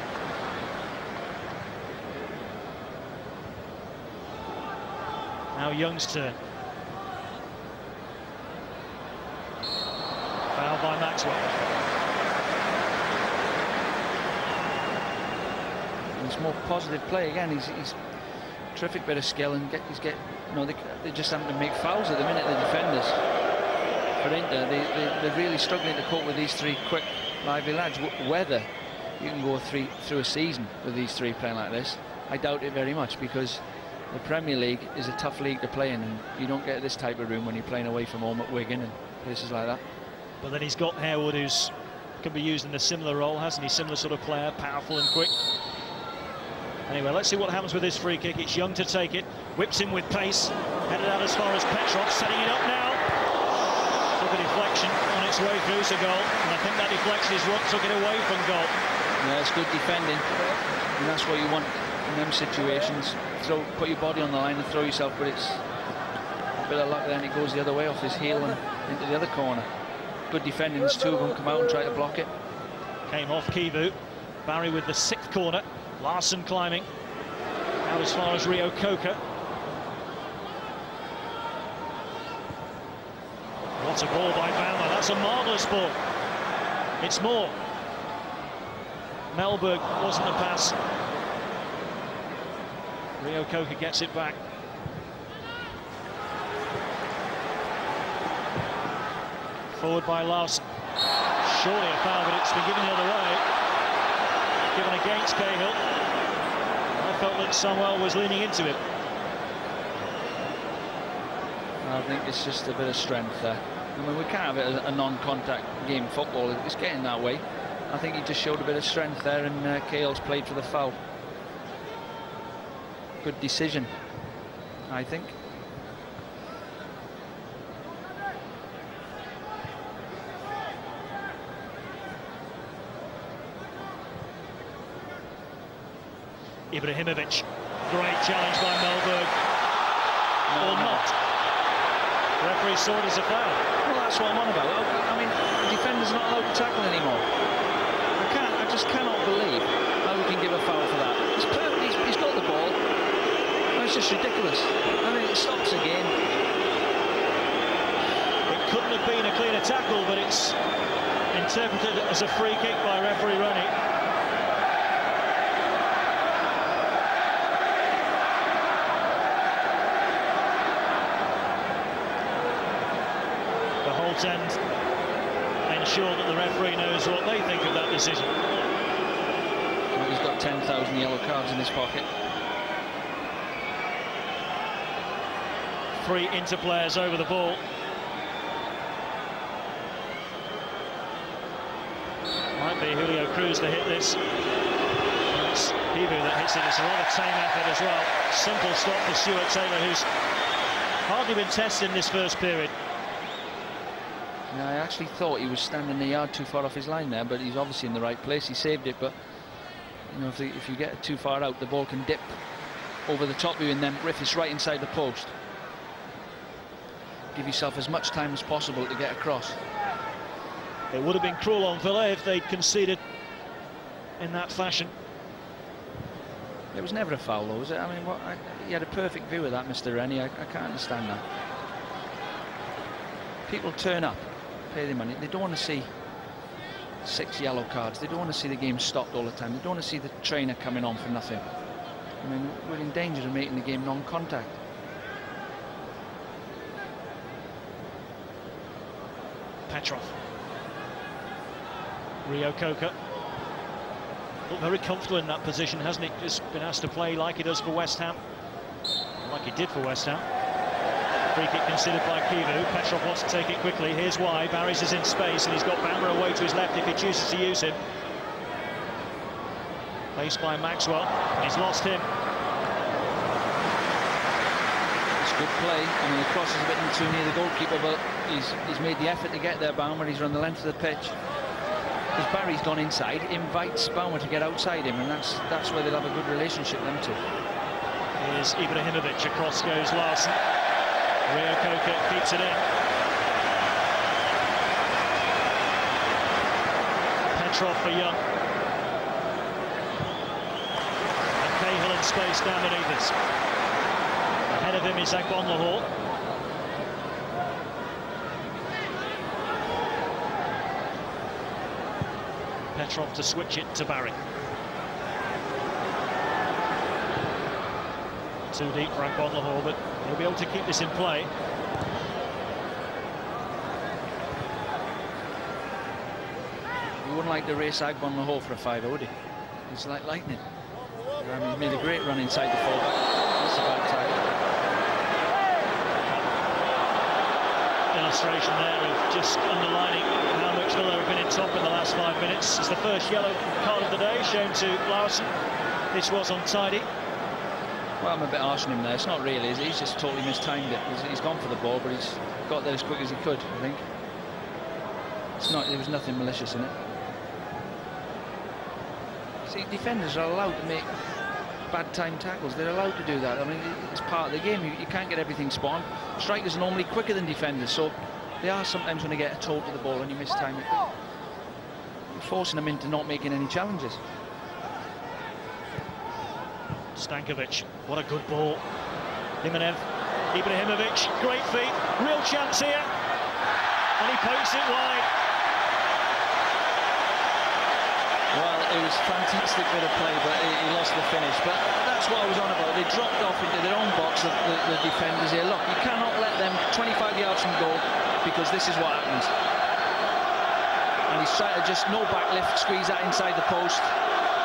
Speaker 2: Now Young's turn. Foul by Maxwell.
Speaker 3: It's more positive play again. He's terrific bit of skill, and you know, they just having to make fouls at the minute, the defenders. For Inter, they're really struggling to cope with these 3 quick, lively lads. Weather you can go through a season with these three playing like this. I doubt it very much, because the Premier League is a tough league to play in, and you don't get this type of room when you're playing away from home at Wigan and places like that.
Speaker 2: But then he's got Harewood, who's can be used in a similar role, hasn't he? Similar sort of player, powerful and quick. Anyway, let's see what happens with this free kick. It's Young to take it, whips in with pace, headed out as far as Petrov, setting it up now. Took a deflection on its way through to goal, and I think that deflection is what took it away from goal.
Speaker 3: Yeah, it's good defending, and that's what you want in them situations. Put your body on the line and throw yourself, but it's a bit of luck, then it goes the other way off his heel and into the other corner. Good defending as two of them come out and try to block it.
Speaker 2: Came off Kivu. Barry with the 6th corner. Larson climbing out as far as Rio Coca. What a ball by Baumer. That's a marvellous ball. It's more. Melberg wasn't the pass. Rio Coca gets it back. Forward by Larson. Surely a foul, but it's been given the other way. Given against Cahill. I felt that Samuel was leaning into it.
Speaker 3: I think it's just a bit of strength there. I mean, we can't have it as a non-contact game, football. It's getting that way. I think he just showed a bit of strength there, and Cahill's played for the foul. Good decision, I think.
Speaker 2: Ibrahimovic, great challenge by Melberg, or not. The referee saw it as a foul.
Speaker 3: Well, that's what I'm on about. I mean, the defender's not allowed to tackle anymore. I just cannot believe how we can give a foul for that. It's perfect. He's got the ball. It's just ridiculous. I mean, it stops again.
Speaker 2: It couldn't have been a cleaner tackle, but it's interpreted as a free kick by referee Ronnie. End ensure that the referee knows what they think of that decision.
Speaker 3: Well, he's got 10,000 yellow cards in his pocket.
Speaker 2: 3 interplayers over the ball. Might be Julio Cruz to hit this. It's Kivu that hits it. It's a rather tame effort as well. Simple stop for Stuart Taylor, who's hardly been tested in this first period.
Speaker 3: I actually thought he was standing a yard too far off his line there, but he's obviously in the right place. He saved it, but you know, if you get it too far out, the ball can dip over the top of you and then riff right inside the post. Give yourself as much time as possible to get across.
Speaker 2: It would have been cruel on Villa if they'd conceded in that fashion.
Speaker 3: It was never a foul, though, was it? I mean, he had a perfect view of that, Mr. Rennie. I can't understand that. People turn up, pay their money. They don't want to see 6 yellow cards. They don't want to see the game stopped all the time. They don't want to see the trainer coming on for nothing. I mean, we're in danger of making the game non-contact.
Speaker 2: Petrov. Rio Coca. Looked very comfortable in that position, hasn't he? Just been asked to play like he does for West Ham. Like he did for West Ham. Free kick considered by Kivu. Petrov wants to take it quickly. Here's why. Barry's is in space, and he's got Baumer away to his left if he chooses to use him. Placed by Maxwell, and he's lost him.
Speaker 3: It's good play. I mean, the cross is a bit too near the goalkeeper, but he's made the effort to get there, Baumer. He's run the length of the pitch. Because Barry's gone inside, invites Baumer to get outside him, and that's where they'll have a good relationship, them two.
Speaker 2: Here's Ibrahimovic. Across goes Larson. Rio Coca keeps it in. Petrov for Young. And Cahill in space down beneath us. Ahead of him is Agbonlahor. Petrov to switch it to Barry. Too deep for Agbonlahor, but he'll be able to keep this in play.
Speaker 3: wouldn't like to race Agbo on the hole for a fiver, would he? He's like lightning. He's made a great run inside the full. That's a bad tackle.
Speaker 2: Illustration there of just underlining how much Villa have been in top in the last 5 minutes. It's the first yellow card of the day shown to Larson. This was untidy.
Speaker 3: Well, I'm a bit harsh on him there. It's not really, is it? He's just totally mistimed it. He's gone for the ball, but he's got there as quick as he could, I think. It's not. There was nothing malicious in it. See, defenders are allowed to make bad time tackles. They're allowed to do that. I mean, it's part of the game. You can't get everything spot on. Strikers are normally quicker than defenders, so they are sometimes going to get a toe to the ball and you mistime it. You're forcing them into not making any challenges.
Speaker 2: Stankovic, what a good ball. Ibrahimovic, great feet, real chance here, and he pokes it wide.
Speaker 3: Well, it was fantastic bit of play, but he lost the finish. But that's what I was on about. They dropped off into their own box, the defenders here. Look, you cannot let them 25 yards from goal, because this is what happens. And he's trying to just no backlift, squeeze that inside the post.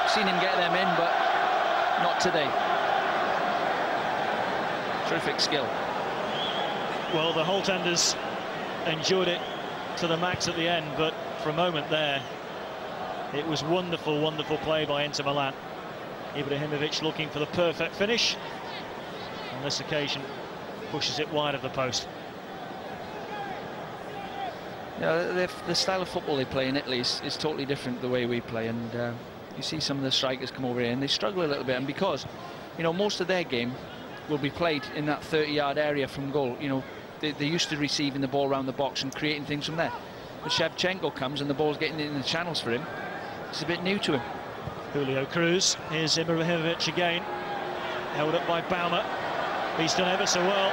Speaker 3: Seen him get them in, but not today. Terrific skill.
Speaker 2: Well, the Holtenders enjoyed it to the max at the end, but for a moment there, it was wonderful, wonderful play by Inter Milan. Ibrahimovic looking for the perfect finish. On this occasion, pushes it wide of the post.
Speaker 3: Yeah, the style of football they play in Italy is totally different the way we play, and you see some of the strikers come over here and they struggle a little bit, and because, you know, most of their game will be played in that 30-yard area from goal. You know, they're used to receiving the ball around the box and creating things from there. But Shevchenko comes and the ball's getting in the channels for him. It's a bit new to him.
Speaker 2: Julio Cruz, here's Ibrahimovic again, held up by Baumer. He's done ever so well.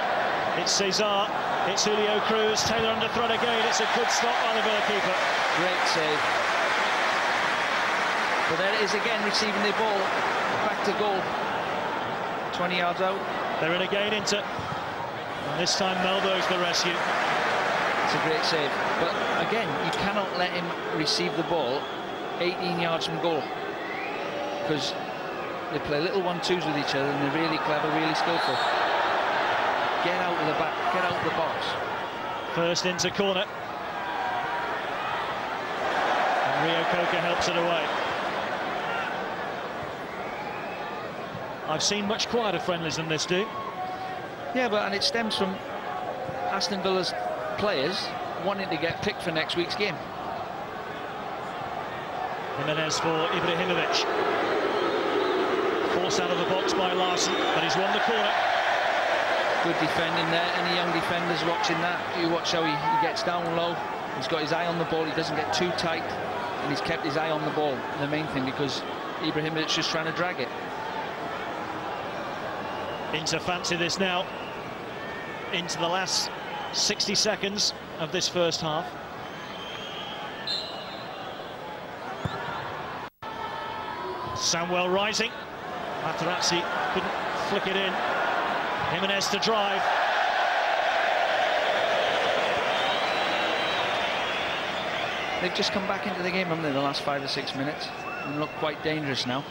Speaker 2: It's Cesar, it's Julio Cruz, Taylor under threat again. It's a good stop by the Villa keeper.
Speaker 3: Great save. But there it is again, receiving the ball back to goal. 20 yards out.
Speaker 2: They're in again, Inter. And this time Melbo's the rescue.
Speaker 3: It's a great save. But again, you cannot let him receive the ball 18 yards from goal, because they play little 1-2s with each other and they're really clever, really skillful. Get out of the back, get out of the box.
Speaker 2: First into corner. And Rio Coca helps it away. I've seen much quieter friendlies than this, do.
Speaker 3: Yeah, and it stems from Aston Villa's players wanting to get picked for next week's game.
Speaker 2: Jimenez for Ibrahimovic. Forced out of the box by Larson, but he's won the corner.
Speaker 3: Good defending there. Any young defenders watching that, you watch how he gets down low. He's got his eye on the ball, he doesn't get too tight, and he's kept his eye on the ball, the main thing, because Ibrahimovic is just trying to drag it.
Speaker 2: Inter fancy this now into the last 60 seconds of this first half. Samwell rising. Materazzi couldn't flick it in. Jimenez to drive.
Speaker 3: They've just come back into the game, haven't they, the last 5 or 6 minutes, and look quite dangerous now.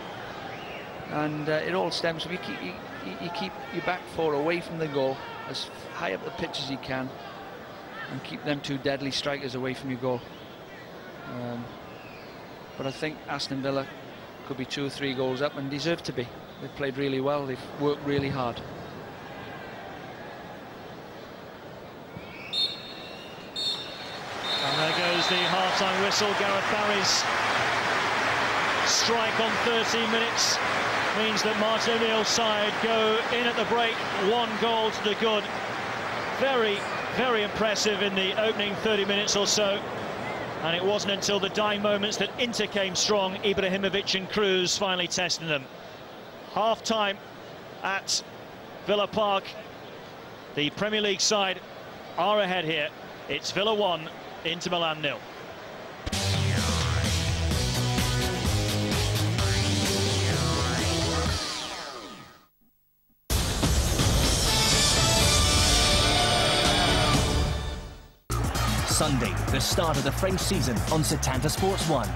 Speaker 3: And it all stems from you keep your back four away from the goal, as high up the pitch as you can, and keep them two deadly strikers away from your goal. But I think Aston Villa could be 2 or 3 goals up, and deserve to be. They've played really well, they've worked really hard.
Speaker 2: And there goes the half-time whistle. Gareth Barry's strike on 13 minutes means that Martin O'Neill's side go in at the break, 1 goal to the good. Very, very impressive in the opening 30 minutes or so. And it wasn't until the dying moments that Inter came strong. Ibrahimovic and Cruz finally testing them. Half-time at Villa Park. The Premier League side are ahead here. It's Villa 1, Inter Milan 0.
Speaker 6: Sunday, the start of the French season on Setanta Sports 1.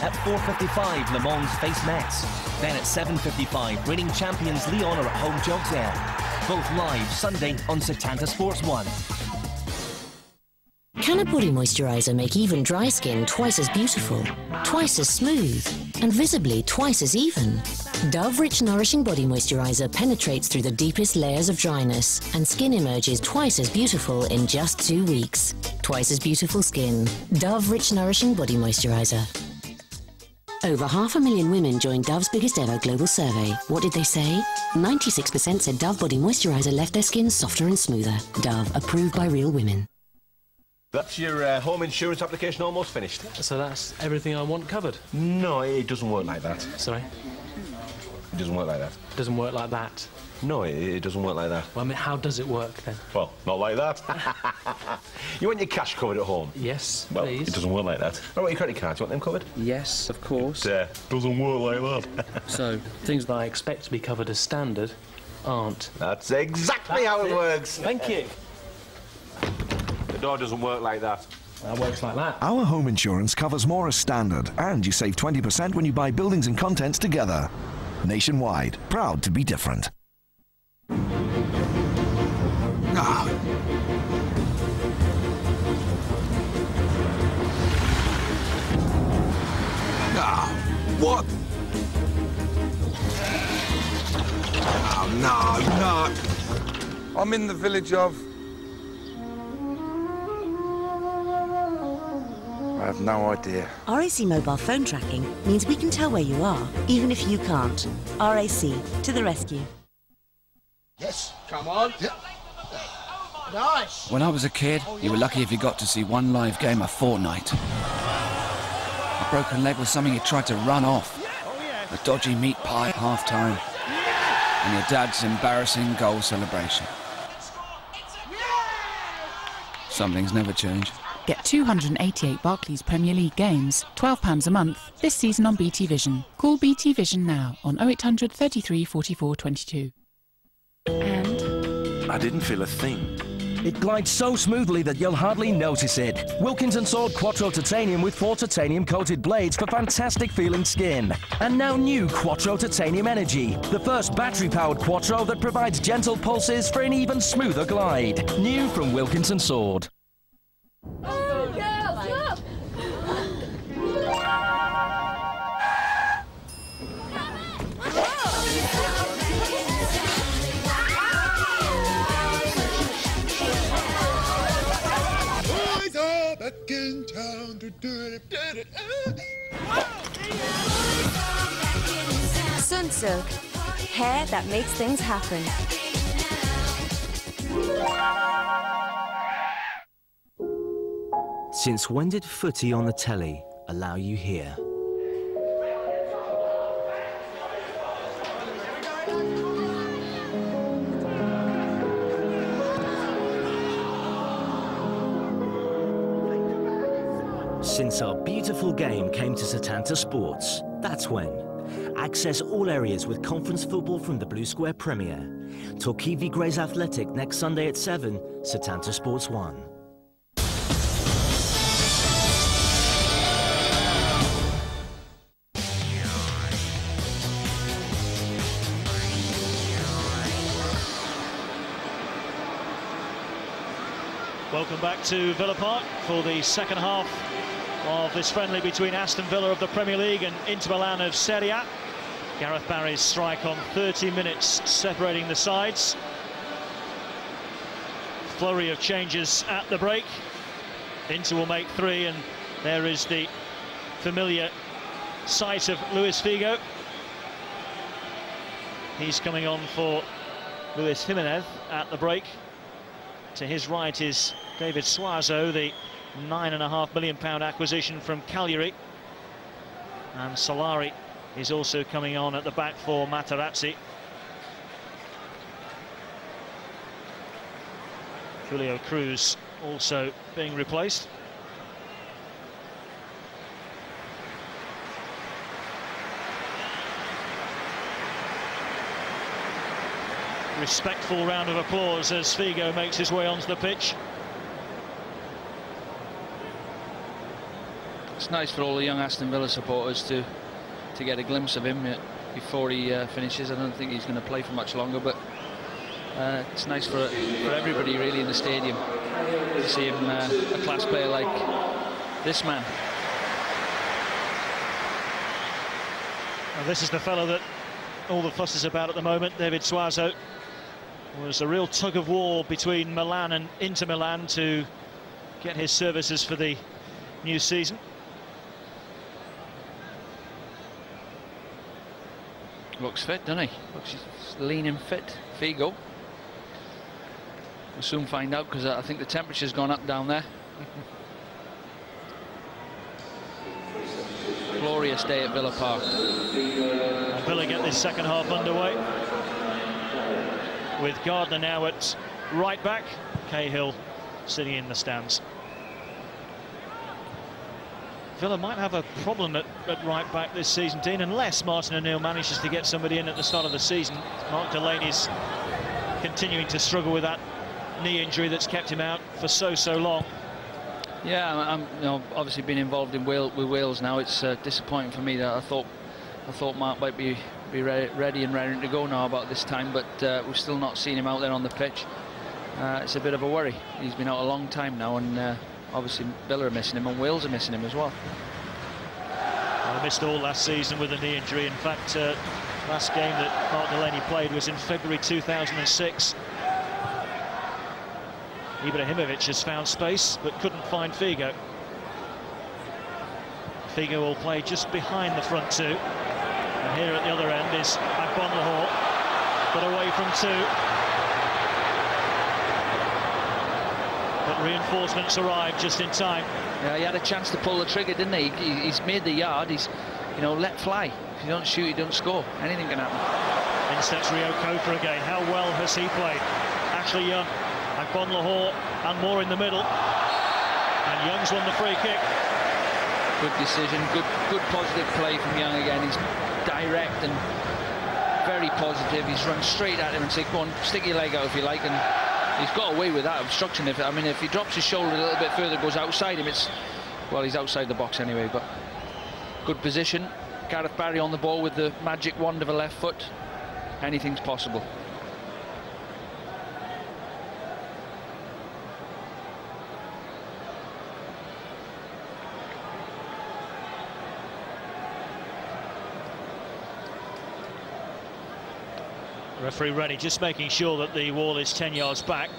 Speaker 6: At 4:55, Le Mans face Metz. Then at 7:55, reigning champions Lyon are at home to Auxerre. Both live Sunday on Setanta Sports 1.
Speaker 5: Can a body moisturiser make even dry skin twice as beautiful, twice as smooth, and visibly twice as even? Dove Rich Nourishing Body Moisturiser penetrates through the deepest layers of dryness, and skin emerges twice as beautiful in just 2 weeks. Twice as beautiful skin. Dove Rich Nourishing Body Moisturiser. Over 500,000 women joined Dove's biggest ever global survey. What did they say? 96% said Dove Body Moisturiser left their skin softer and smoother. Dove, approved by real women.
Speaker 18: That's your home insurance application almost finished.
Speaker 19: So that's everything I want covered?
Speaker 18: No, it doesn't work like that.
Speaker 19: Sorry?
Speaker 18: It doesn't work like that.
Speaker 19: It doesn't work like that?
Speaker 18: No, it doesn't work like that.
Speaker 19: Well, I mean, how does it work then?
Speaker 18: Well, not like that. You want your cash covered at home?
Speaker 19: Yes,
Speaker 18: well,
Speaker 19: please.
Speaker 18: It doesn't work like that. What about your credit cards? You want them covered?
Speaker 19: Yes, of course.
Speaker 18: It doesn't work like that.
Speaker 19: So, things that I expect to be covered as standard aren't.
Speaker 18: That's exactly how it works.
Speaker 19: Thank you.
Speaker 18: The door doesn't work like that.
Speaker 19: That works like that.
Speaker 20: Our home insurance covers more as standard, and you save 20% when you buy buildings and contents together. Nationwide, proud to be different. Ah. Ah, what?
Speaker 21: Oh, no. I'm in the village of... I have no idea.
Speaker 8: RAC mobile phone tracking means we can tell where you are, even if you can't. RAC, to the rescue.
Speaker 14: Yes, come on. Yeah. Nice.
Speaker 22: When I was a kid, you were lucky if you got to see one live game a fortnight. A broken leg was something you tried to run off. A dodgy meat pie at half-time. And your dad's embarrassing goal celebration. Some things never change.
Speaker 12: Get 288 Barclays Premier League games, £12 a month, this season on BT Vision. Call BT Vision now on 0800 33 44 22.
Speaker 22: And?
Speaker 10: I didn't feel a thing.
Speaker 6: It glides so smoothly that you'll hardly notice it. Wilkinson Sword Quattro Titanium with 4 titanium-coated blades for fantastic feeling skin. And now new Quattro Titanium Energy, the first battery-powered Quattro that provides gentle pulses for an even smoother glide. New from Wilkinson Sword.
Speaker 14: Oh, girls, look! Boys are back in town to do it.
Speaker 23: Sunsilk, hair that makes things happen.
Speaker 4: Since when did footy on the telly allow you here? Since our beautiful game came to Setanta Sports, that's when. Access all areas with conference football from the Blue Square Premier. Torquay v Grays Athletic next Sunday at 7, Setanta Sports 1.
Speaker 2: Welcome back to Villa Park for the second half of this friendly between Aston Villa of the Premier League and Inter Milan of Serie A. Gareth Barry's strike on 30 minutes separating the sides. Flurry of changes at the break. Inter will make 3, and there is the familiar sight of Luis Figo. He's coming on for Luis Jimenez at the break. To his right is David Suazo, the £9.5 million acquisition from Cagliari. And Solari is also coming on at the back for Materazzi. Julio Cruz also being replaced. Respectful round of applause as Figo makes his way onto the pitch.
Speaker 3: It's nice for all the young Aston Villa supporters to get a glimpse of him before he finishes. I don't think he's going to play for much longer, but it's nice for everybody really in the stadium to see him, a class player like this man.
Speaker 2: Well, this is the fellow that all the fuss is about at the moment, David Suazo. There was a real tug of war between Milan and Inter Milan to get his services for the new season.
Speaker 3: Looks fit, doesn't he? Looks lean and fit. Figo. We'll soon find out, because I think the temperature's gone up down there. Glorious day at Villa Park.
Speaker 2: And Villa get this second half underway with Gardner now at right back, Cahill sitting in the stands. Villa might have a problem at right back this season, Dean, unless Martin O'Neill manages to get somebody in at the start of the season. Mark Delaney's continuing to struggle with that knee injury that's kept him out for so long.
Speaker 3: Yeah, I'm obviously been involved with Wales now. It's disappointing for me that I thought Mark might be ready and raring to go now about this time, but we've still not seen him out there on the pitch. It's a bit of a worry. He's been out a long time now, and obviously Villa are missing him and Wales are missing him as well.
Speaker 2: Well, missed all last season with a knee injury. In fact, last game that Mark Delaney played was in February 2006. Ibrahimovic has found space but couldn't find Figo. Figo will play just behind the front two. And here at the other end is Agbonlahor, but away from two. But reinforcements arrived just in time.
Speaker 3: Yeah, he had a chance to pull the trigger, didn't he? He's made the yard. He's, let fly. If you don't shoot, you don't score. Anything can happen.
Speaker 2: In steps Rio Kofa again. How well has he played? Ashley Young, Agbonlahor, and more in the middle. And Young's won the free kick.
Speaker 3: Good decision. Good positive play from Young again. He's direct and very positive. He's run straight at him and said, "Go on, stick your leg out if you like." And he's got away with that obstruction. If he drops his shoulder a little bit further, goes outside him, well, he's outside the box anyway. But good position. Gareth Barry on the ball with the magic wand of a left foot. Anything's possible.
Speaker 2: Referee Rennie just making sure that the wall is 10 yards back.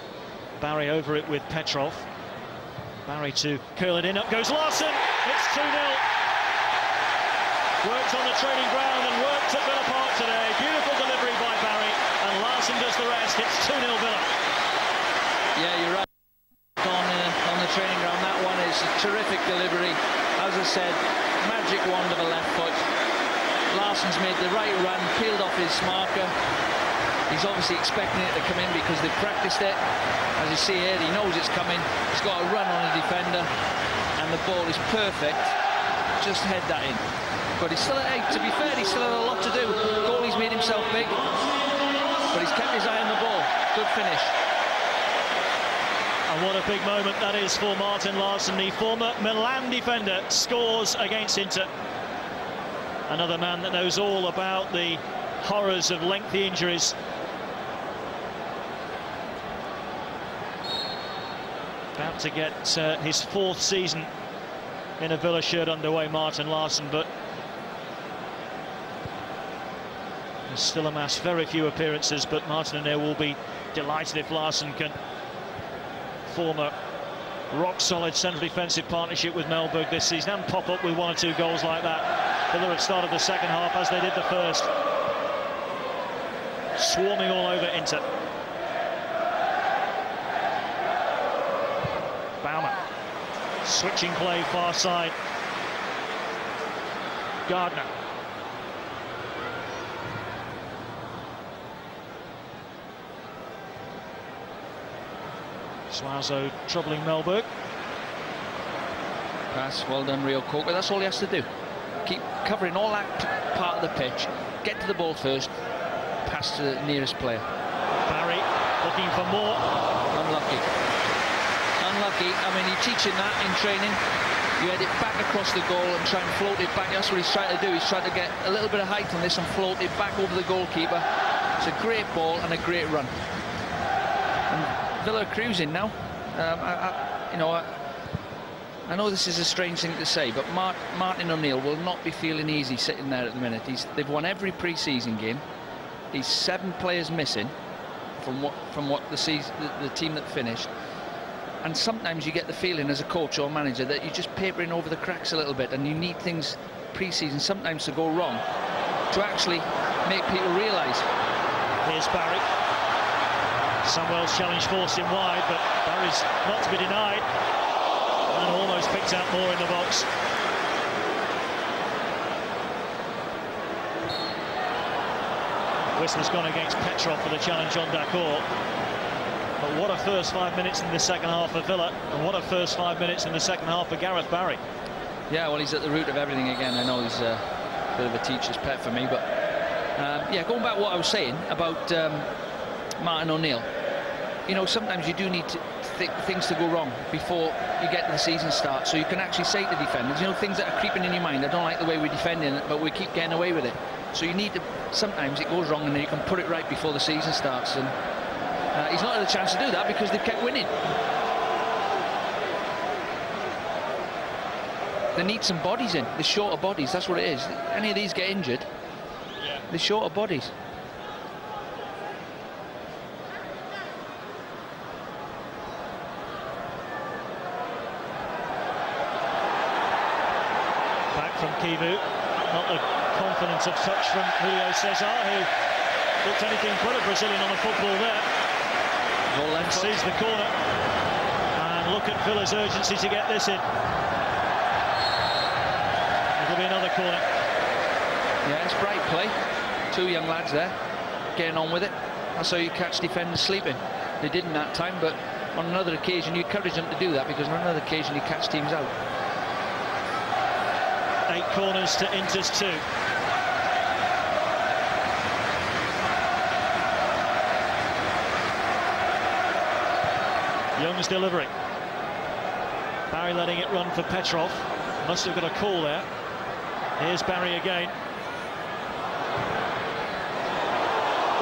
Speaker 2: Barry over it with Petrov. Barry to curl it in. Up goes Larson. It's 2-0. Works on the training ground and works at Villa Park today. Beautiful delivery by Barry, and Larson does the rest. It's 2-0 Villa.
Speaker 3: Yeah, you're right. On the training ground, that one is a terrific delivery. As I said, magic wand of a left foot. Larson's made the right run, peeled off his marker. He's obviously expecting it to come in because they've practiced it. As you see here, he knows it's coming. He's got a run on a defender, and the ball is perfect. Just head that in. But he's still, to be fair, he's still had a lot to do. Goalie's made himself big, but he's kept his eye on the ball. Good finish.
Speaker 2: And what a big moment that is for Martin Larsson. The former Milan defender scores against Inter. Another man that knows all about the horrors of lengthy injuries. About to get his 4th season in a Villa shirt underway, Martin Larsson, but he's still amassed very few appearances. But Martin O'Neill will be delighted if Larsson can form a rock-solid central defensive partnership with Melberg this season and pop up with 1 or 2 goals like that. Villa have started the second half as they did the first, swarming all over Inter. Baumann, switching play far side. Gardner. Suazo troubling Melberg.
Speaker 3: Pass, well done, Rio Koka. That's all he has to do. Keep covering all that part of the pitch. Get to the ball first. Pass to the nearest player.
Speaker 2: Barry looking for more.
Speaker 3: Unlucky. Unlucky. I mean, you're teaching that in training. You head it back across the goal and try and float it back. That's what he's trying to do. He's trying to get a little bit of height on this and float it back over the goalkeeper. It's a great ball and a great run. And Villa are cruising now. I know this is a strange thing to say, but Martin O'Neill will not be feeling easy sitting there at the minute. They've won every pre-season game. He's 7 players missing from what the team that finished. And sometimes you get the feeling as a coach or manager that you're just papering over the cracks a little bit, and you need things pre-season sometimes to go wrong to actually make people realise.
Speaker 2: Here's Barry. Samuel's challenge forced him wide, but Barry's not to be denied, and almost picked out more in the box. Whistler's gone against Petrov for the challenge on Dacour. But what a first 5 minutes in the second half for Villa, and what a first 5 minutes in the second half for Gareth Barry.
Speaker 3: Yeah, well, he's at the root of everything again. I know he's a bit of a teacher's pet for me, but yeah, going back to what I was saying about Martin O'Neill, you know, sometimes you do need things to go wrong before you get to the season start, so you can actually say to defenders, you know, things that are creeping in your mind. I don't like the way we're defending it, but we keep getting away with it. So you need to, sometimes it goes wrong, and then you can put it right before the season starts. And he's not had a chance to do that because they've kept winning. They need some bodies in. The shorter bodies, that's what it is. Any of these get injured, the shorter bodies.
Speaker 2: Back from Kivu. Not the confidence of touch from Julio Cesar, who looked anything but a Brazilian on the football there. Sees the corner, and look at Villa's urgency to get this in. It'll be another corner.
Speaker 3: Yeah, it's bright play. 2 young lads there, getting on with it. That's how you catch defenders sleeping. They didn't that time, but on another occasion you encourage them to do that, because on another occasion you catch teams out.
Speaker 2: 8 corners to Inter's 2. Young's delivery. Barry letting it run for Petrov. Must have got a call there. Here's Barry again.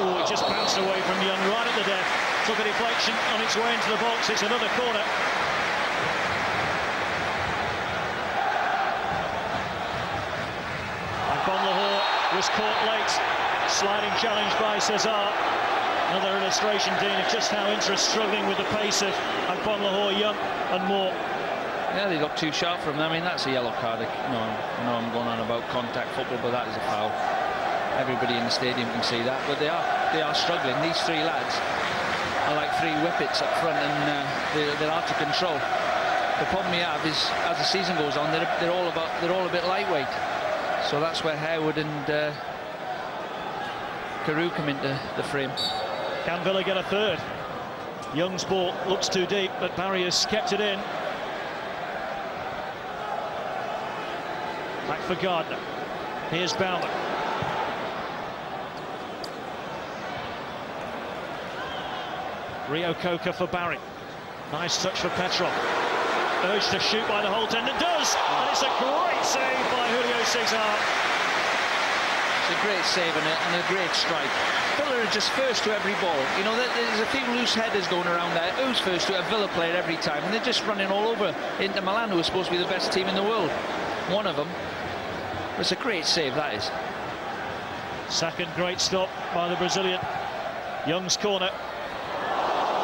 Speaker 2: Oh, it just bounced away from Young right at the death. Took a deflection on its way into the box. It's another corner. Bonlahor was caught late. Sliding challenge by Cesar. Another illustration, Dean, of just how Inter is struggling with the pace of Bonlahor, Young and Moore.
Speaker 3: Yeah, they look too sharp for him. I mean, that's a yellow card. I know I'm going on about contact football, but that is a foul. Everybody in the stadium can see that, but they are struggling. These 3 lads are like 3 whippets up front, and they're out of control. The problem we have is, as the season goes on, they're all a bit lightweight. So that's where Harewood and Carew come into the frame.
Speaker 2: Can Villa get a third? Young's ball looks too deep, but Barry has kept it in. Back for Gardner. Here's Baumann. Rio Coca for Barry. Nice touch for Petrov. Urged to shoot by the Holt end, and does! And it's a great save by Julio Cesar.
Speaker 3: It's a great save and a great strike. Villa are just first to every ball. You know, there's a few loose headers going around there. Who's first to a Villa player every time? And they're just running all over Inter Milan, who are supposed to be the best team in the world. One of them. It's a great save, that is.
Speaker 2: Second great stop by the Brazilian. Young's corner.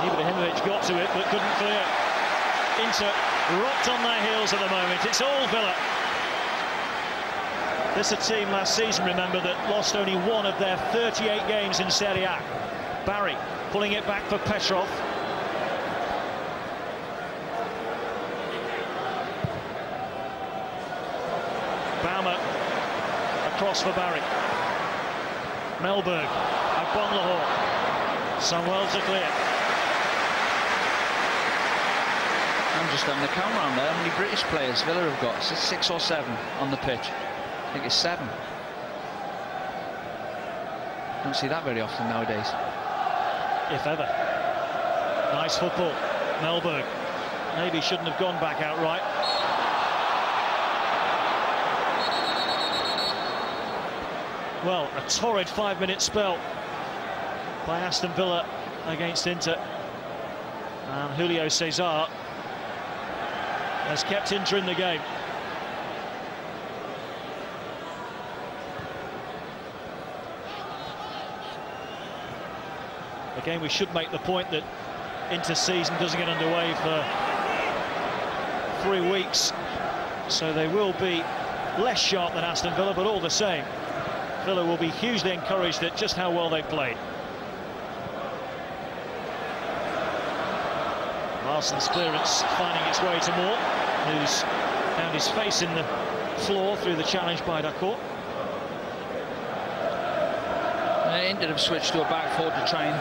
Speaker 2: Ibrahimovic got to it, but couldn't clear. Inter rocked on their heels at the moment. It's all Villa. This is a team last season, remember, that lost only 1 of their 38 games in Serie A. Barry pulling it back for Petrov. Baumer across for Barry. Melberg, Bonlahor. Samuel to clear.
Speaker 3: I'm just having a count round there. How many British players Villa have got? 6 or 7 on the pitch. I think it's 7. Don't see that very often nowadays.
Speaker 2: If ever. Nice football. Melberg maybe shouldn't have gone back outright. Well, a torrid 5-minute spell by Aston Villa against Inter. And Julio Cesar has kept Inter in the game. Again, we should make the point that Inter season doesn't get underway for 3 weeks, so they will be less sharp than Aston Villa, but all the same, Villa will be hugely encouraged at just how well they played. Larsson's clearance finding its way to Moore, who's found his face in the floor through the challenge by Dacourt.
Speaker 3: Inter have switched to a back four to try and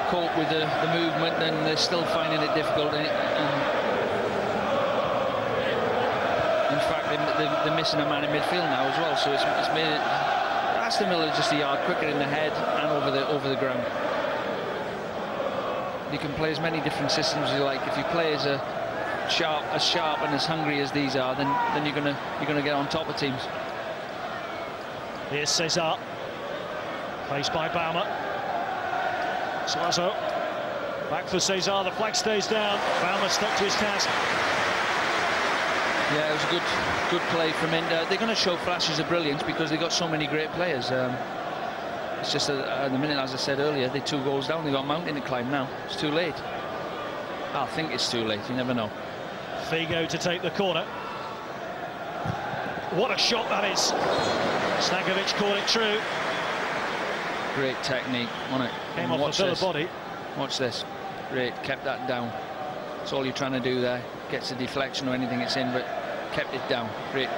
Speaker 3: cope with the movement, and they're still finding it difficult. In fact, they're missing a man in midfield now as well, so it's made it, Aston Villa just a yard quicker in the head and over the ground. You can play as many different systems as you like. If you play as sharp and as hungry as these are, then you're gonna get on top of teams.
Speaker 2: Here's Cesar, placed by Baumer. Suazo back for Cesar. The flag stays down. Baumer stuck to his task.
Speaker 3: Yeah, it was a good play from Inter. They're going to show flashes of brilliance because they've got so many great players. It's just at the minute, as I said earlier, they're 2 goals down. They've got a mountain to climb now. It's too late. I think it's too late. You never know.
Speaker 2: Figo to take the corner. What a shot that is. Stankovic caught it true.
Speaker 3: Great technique on it.
Speaker 2: Came off the Villa body.
Speaker 3: Watch this. Great, kept that down. That's all you're trying to do there. Gets a deflection or anything it's in, but kept it down. Great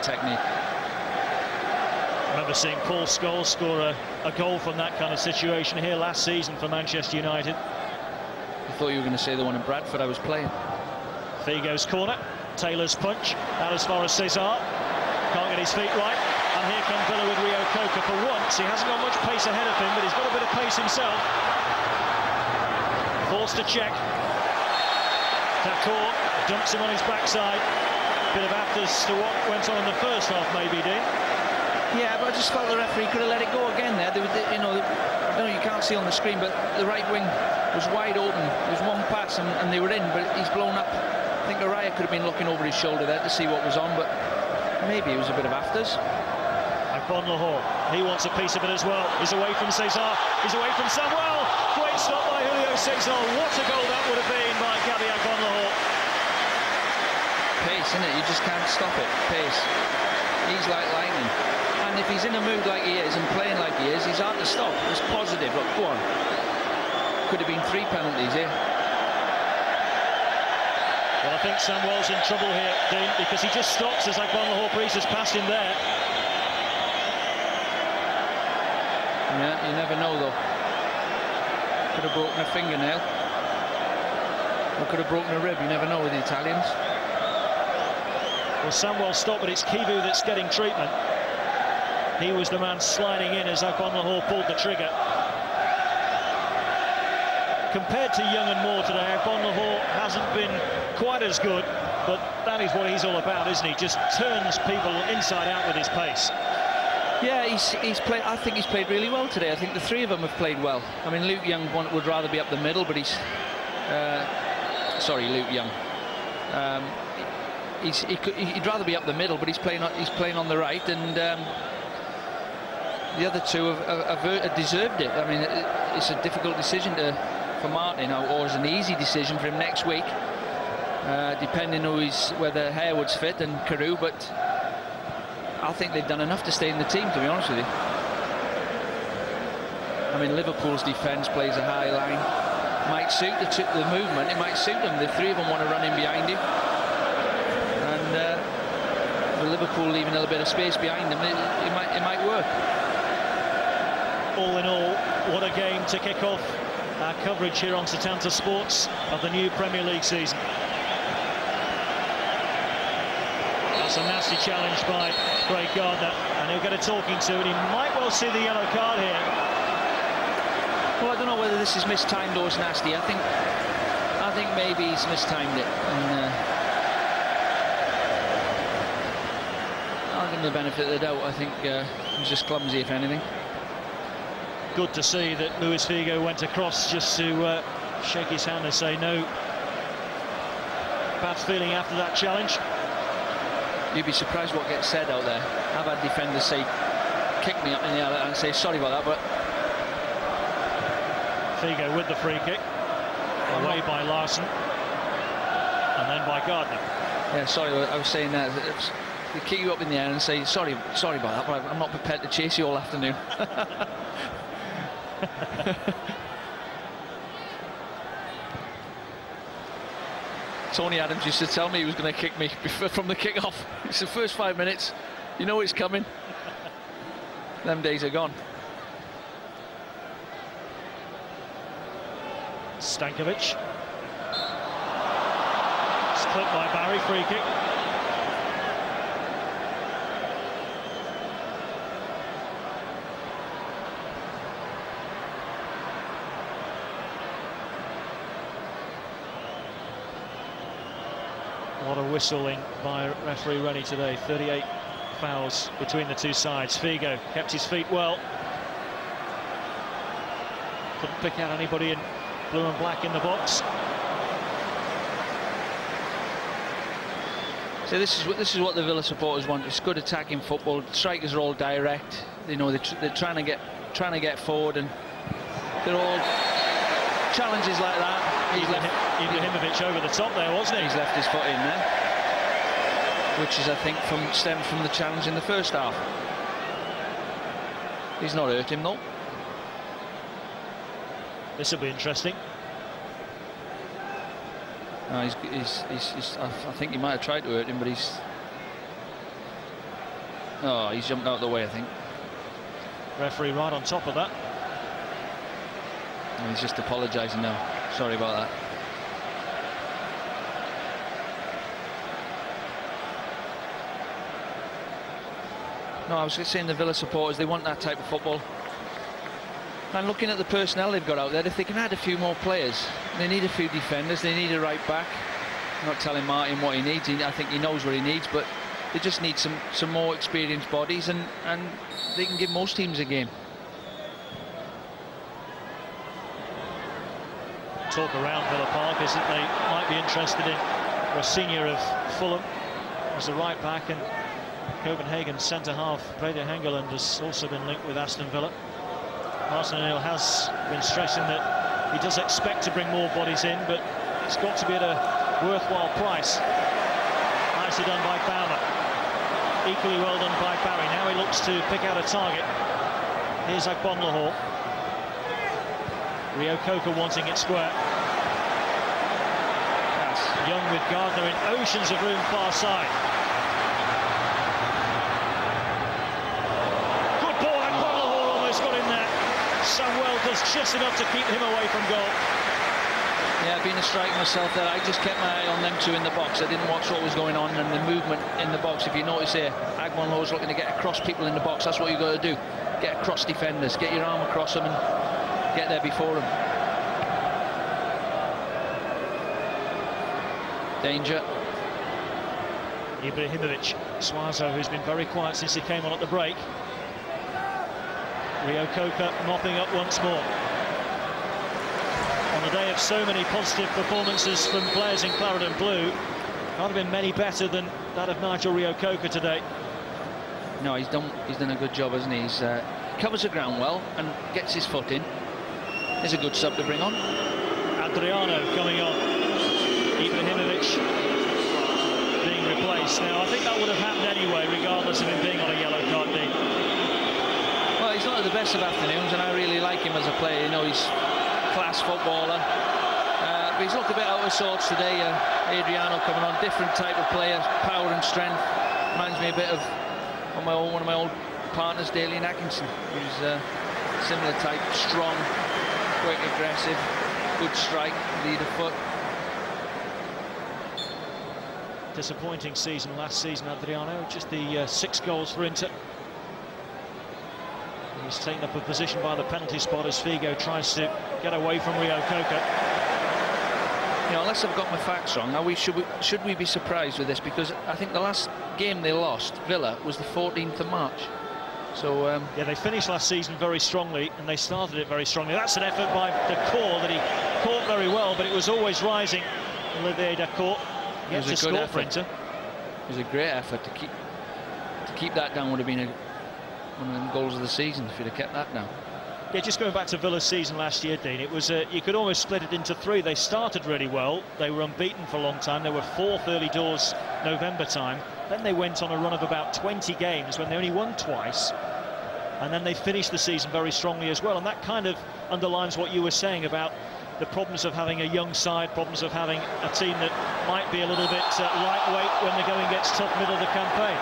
Speaker 3: technique.
Speaker 2: I remember seeing Paul Scholes score a goal from that kind of situation here last season for Manchester United.
Speaker 3: I thought you were going to say the one in Bradford I was playing.
Speaker 2: Figo's corner. Taylor's punch. Out as far as Cesar. Can't get his feet right. And here comes Villa with Rio Coca for once. He hasn't got much pace ahead of him, but he's got a bit of pace himself. Forced to check. Dacourt dumps him on his backside. Bit of apt as to what went on in the first half, maybe, Dean.
Speaker 3: Yeah, but I just felt the referee could have let it go again there. You know, I don't know, you can't see on the screen, but the right wing was wide open. There was one pass and they were in, but he's blown up. I think Araya could have been looking over his shoulder there to see what was on, but maybe it was a bit of afters.
Speaker 2: Bon Lahore, he wants a piece of it as well. He's away from Cesar, he's away from Samuel. Great stop by Julio Cesar. What a goal that would have been by Gabi Bon Lahore.
Speaker 3: Pace, isn't it? You just can't stop it. Pace. He's like lightning. And if he's in a mood like he is and playing like he is, he's hard to stop. It's positive. Look, go on. Could have been 3 penalties here.
Speaker 2: Well, I think Samuel's in trouble here, Dean, because he just stops as Bon Lahore Priest has passed him there.
Speaker 3: Yeah, you never know, though. Could have broken a fingernail. Or could have broken a rib. You never know with the Italians.
Speaker 2: Well, Samuel stopped, but it's Kivu that's getting treatment. He was the man sliding in as Bon Lahore pulled the trigger. Compared to Young and Moore today, Bon Lahore hasn't been quite as good, but that is what he's all about, isn't he? Just turns people inside out with his pace.
Speaker 3: Yeah, he's played. I think he's played really well today. I think the 3 of them have played well. I mean, Luke Young would rather be up the middle, but he's sorry, Luke Young. He'd rather be up the middle, but he's playing on the right, and the other 2 have deserved it. I mean, it's a difficult decision for Martin, or it's an easy decision for him next week, depending on whether Harewood's fit and Carew, but I think they've done enough to stay in the team, to be honest with you. I mean, Liverpool's defence plays a high line. Might suit the movement, it might suit them. The 3 of them want to run in behind him. And with Liverpool leaving a little bit of space behind them, it might work.
Speaker 2: All in all, what a game to kick off our coverage here on Setanta Sports of the new Premier League season. That's a nasty challenge by Craig Gardner, and he'll get a talking to, and he might well see the yellow card here.
Speaker 3: Well, I don't know whether this is mistimed or it's nasty. I think maybe he's mistimed it, and I'll give him the benefit of the doubt. I think He's just clumsy, if anything.
Speaker 2: Good to see that Luis Figo went across just to shake his hand and say no bad feeling after that challenge.
Speaker 3: You'd be surprised what gets said out there. I've had defenders say, kick me up in the air and say sorry about that, but
Speaker 2: Figo with the free kick, away by Larson, and then by Gardner.
Speaker 3: Yeah, sorry, I was saying that. They kick you up in the air and say sorry about that, but I'm not prepared to chase you all afternoon. Tony Adams used to tell me he was going to kick me from the kick-off. It's the first 5 minutes. You know it's coming. Them days are gone.
Speaker 2: Stankovic. It's clipped by Barry, free kick. A lot of whistling by referee Rennie today. 38 fouls between the two sides. Figo kept his feet well. Couldn't pick out anybody in blue and black in the box.
Speaker 3: So this is what the Villa supporters want. It's good attacking football. The strikers are all direct. You know, they're trying to get forward, and they're all challenges like that.
Speaker 2: Ibrahimovic over the top there, wasn't he?
Speaker 3: He's left his foot in there, which is, I think, stems from the challenge in the first half. He's not hurt him though.
Speaker 2: This will be interesting.
Speaker 3: No, I think he might have tried to hurt him, but he's jumped out of the way, I think.
Speaker 2: Referee right on top of that.
Speaker 3: And he's just apologising now. Sorry about that. No, I was just saying the Villa supporters, they want that type of football. And looking at the personnel they've got out there, if they can add a few more players, they need a few defenders, they need a right back. I'm not telling Martin what he needs, I think he knows what he needs, but they just need some more experienced bodies, and they can give most teams a game.
Speaker 2: Talk around Villa Park is that they might be interested in Rossignol of Fulham as a right back, and Copenhagen centre-half Brede Hengeland has also been linked with Aston Villa. Martin O'Neill has been stressing that he does expect to bring more bodies in, but it's got to be at a worthwhile price. Nicely done by Baumer. Equally well done by Barry. Now he looks to pick out a target. Here's Agbonlahor. Rio Coca wanting it square. That's Young with Gardner in oceans of room far side. Good ball, Agbonlahor almost got in there. Samuel does just enough to keep him away from goal.
Speaker 3: Yeah, being a striker myself there, I just kept my eye on them two in the box. I didn't watch what was going on and the movement in the box. If you notice here, Agbonlahor's looking to get across people in the box. That's what you've got to do. Get across defenders, get your arm across them and get there before him. Danger.
Speaker 2: Ibrahimovic, Suazo, who's been very quiet since he came on at the break. Rio Coca mopping up once more. On the day of so many positive performances from players in claret and blue, can't have been many better than that of Nigel Rio Coca today.
Speaker 3: No, he's done a good job, hasn't he? He covers the ground well and gets his foot in. There's a good sub to bring on.
Speaker 2: Adriano coming on. Ibrahimovic being replaced. Now, I think that would have happened anyway, regardless of him being on a yellow card.
Speaker 3: Well, he's not at the best of afternoons, and I really like him as a player. You know, he's a class footballer. But he's looked a bit out of sorts today. Adriano coming on, different type of player, power and strength. Reminds me a bit of one of my old partners, Dalian Atkinson, who's similar type, strong, quick, aggressive, good strike, lead of foot.
Speaker 2: Disappointing season last season, Adriano, just the 6 goals for Inter. He's taken up a position by the penalty spot as Figo tries to get away from Rio Coca.
Speaker 3: You know, unless I've got my facts wrong, should we be surprised with this? Because I think the last game they lost, Villa, was the 14th of March. So
Speaker 2: yeah, they finished last season very strongly, and they started it very strongly. That's an effort by Dacour that he caught very well, but it was always rising. Olivier Dacour gets a score printer.
Speaker 3: It was a great effort to keep that down. Would have been one of the goals of the season if you'd have kept that down.
Speaker 2: Yeah, just going back to Villa's season last year, Dean, it was you could almost split it into three. They started really well. They were unbeaten for a long time. They were fourth early doors November time. Then they went on a run of about 20 games when they only won twice. And then they finished the season very strongly as well. And that kind of underlines what you were saying about the problems of having a young side, problems of having a team that might be a little bit lightweight when the going gets tough middle of the campaign.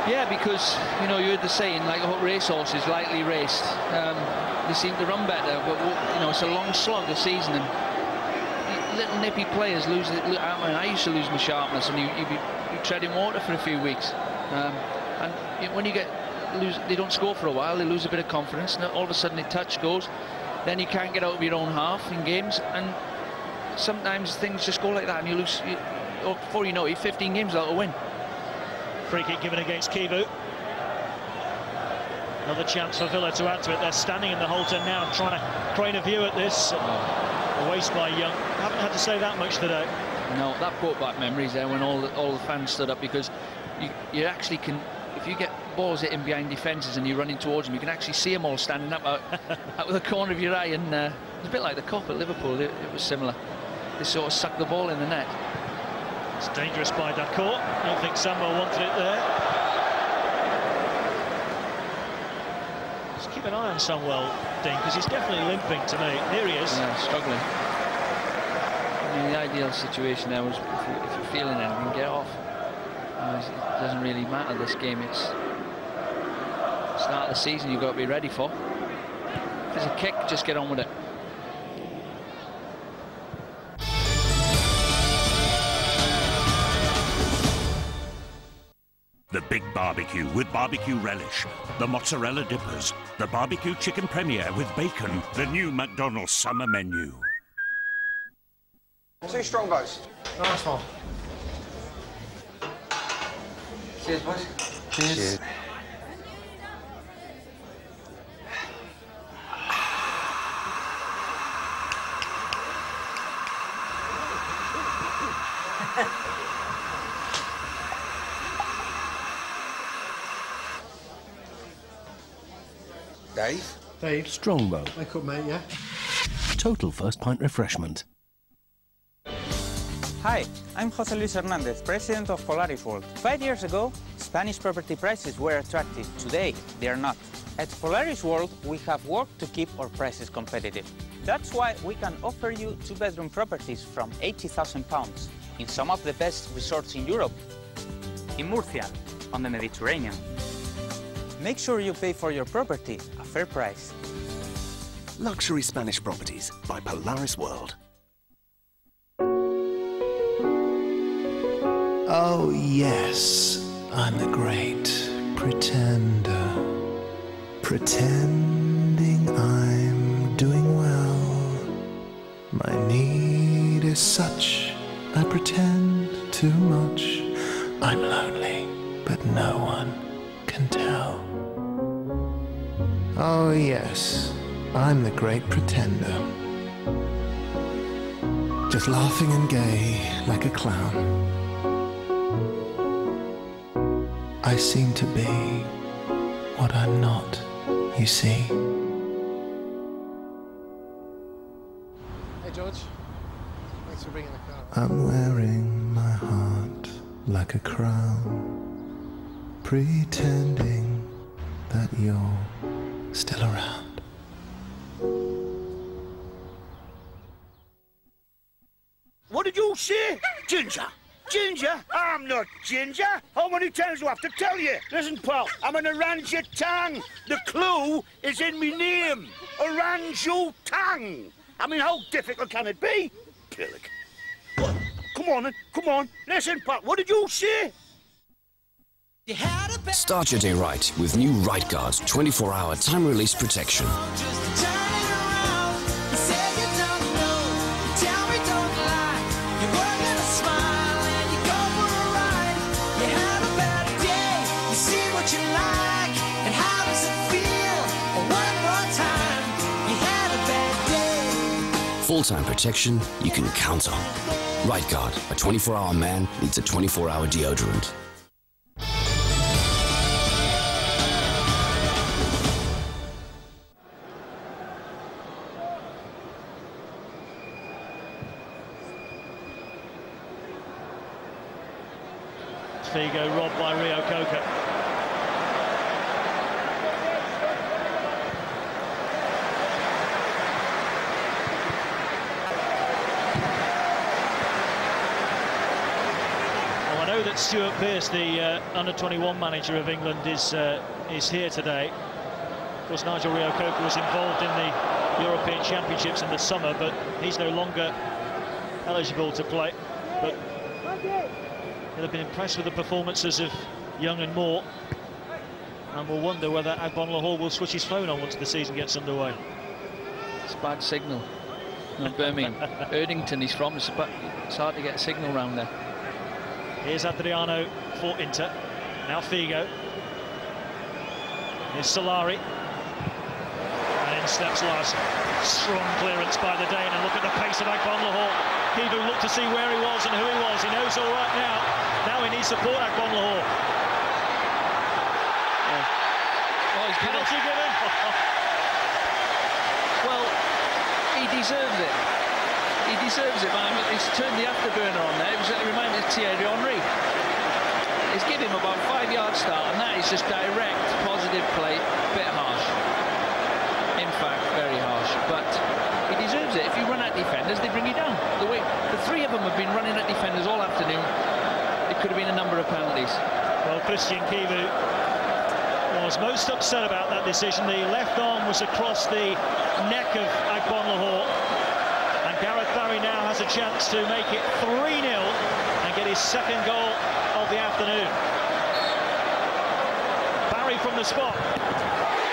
Speaker 3: Yeah, because, you know, you heard the saying, like racehorses, lightly raced. They seem to run better, but, you know, it's a long slog this season. And little nippy players lose it. I used to lose my sharpness, and you'd be treading water for a few weeks. And when you they don't score for a while, they lose a bit of confidence, and all of a sudden the touch goes. Then you can't get out of your own half in games, and sometimes things just go like that, and you lose. Before you know it, 15 games without a win.
Speaker 2: Free kick given against Kivu. Another chance for Villa to add to it. They're standing in the Holton now, trying to crane a view at this. A waste by Young. Haven't had to say that much today.
Speaker 3: No, that brought back memories there when all the fans stood up, because you actually can, if you get balls hitting behind defences and you're running towards them, you can actually see them all standing up out of the corner of your eye. And it's a bit like the Cup at Liverpool. It was similar. They sort of sucked the ball in the net.
Speaker 2: It's dangerous by Dacour. I don't think Samuel wanted it there. Just keep an eye on Samuel, Dean, because he's definitely limping to me. Here he is.
Speaker 3: Yeah, struggling. I mean, the ideal situation there was if you're feeling anything, get off. It doesn't really matter this game. It's start of the season you've got to be ready for. If there's a kick, just get on with it.
Speaker 1: The big barbecue with barbecue relish, the mozzarella dippers, the barbecue chicken premiere with bacon, the new McDonald's summer menu.
Speaker 7: 2 strongbows. Nice one. Cheers, boys.
Speaker 3: Cheers.
Speaker 7: Dave.
Speaker 6: Strongbow.
Speaker 7: Wake up, mate, yeah?
Speaker 6: Total first pint refreshment.
Speaker 9: Hi, I'm José Luis Hernández, president of Polaris World. 5 years ago, Spanish property prices were attractive. Today, they are not. At Polaris World, we have worked to keep our prices competitive. That's why we can offer you 2-bedroom properties from £80,000 in some of the best resorts in Europe. In Murcia, on the Mediterranean. Make sure you pay for your property a fair price.
Speaker 10: Luxury Spanish properties by Polaris World.
Speaker 24: Oh yes, I'm the great pretender. Pretending I'm doing well. My need is such, I pretend too much. I'm lonely, but no one can tell. Oh yes, I'm the great pretender. Just laughing and gay like a clown. I seem to be what I'm not, you see.
Speaker 7: Hey, George. Thanks for bringing the car.
Speaker 24: I'm wearing my heart like a crown, pretending that you're still around.
Speaker 14: What did you say? Ginger? Ginger? I'm not ginger. How many times do I have to tell you? Listen, pal, I'm an orangutan. The clue is in me name. Orangutan. I mean, how difficult can it be? Pillock. What? Come on, then. Come on. Listen, pal, what did you say?
Speaker 25: Start your day right with new Right Guard 24-hour time-release protection. full-time protection you can count on. Right Guard, a 24-hour man needs a 24-hour deodorant.
Speaker 2: Figo robbed by Rio Coca. Well, I know that Stuart Pearce, the under-21 manager of England, is here today. Of course, Nigel Rio Coca was involved in the European Championships in the summer, but he's no longer eligible to play. But he'll have been impressed with the performances of Young and Moore, and will wonder whether Agbonlahor will switch his phone on once the season gets underway.
Speaker 3: It's a bad signal. No, Birmingham. Erdington he's from. It's hard to get a signal round there.
Speaker 2: Here's Adriano for Inter. Now Figo. Here's Solari. And in steps Larson. Strong clearance by the Dane, and look at the pace of Agbonlahor. Kivu looked to see where he was and who he was. He knows all right now. Now he needs support, Agbonlahor.
Speaker 3: Oh, he's
Speaker 2: penalty given.
Speaker 3: Well, he deserves it. He deserves it, man. He's turned the afterburner on there. It reminded me of Thierry Henry. He's given him about 5 yard start, and that is just direct, positive play. Bit harsh. In fact, very harsh. But he deserves it. If you run at defenders, they bring you down. The three of them have been running at defenders all afternoon. It could have been a number of penalties.
Speaker 2: Well, Christian Kivu was most upset about that decision. The left arm was across the neck of Agbonlahor, and Gareth Barry now has a chance to make it 3-0 and get his second goal of the afternoon. Barry from the spot.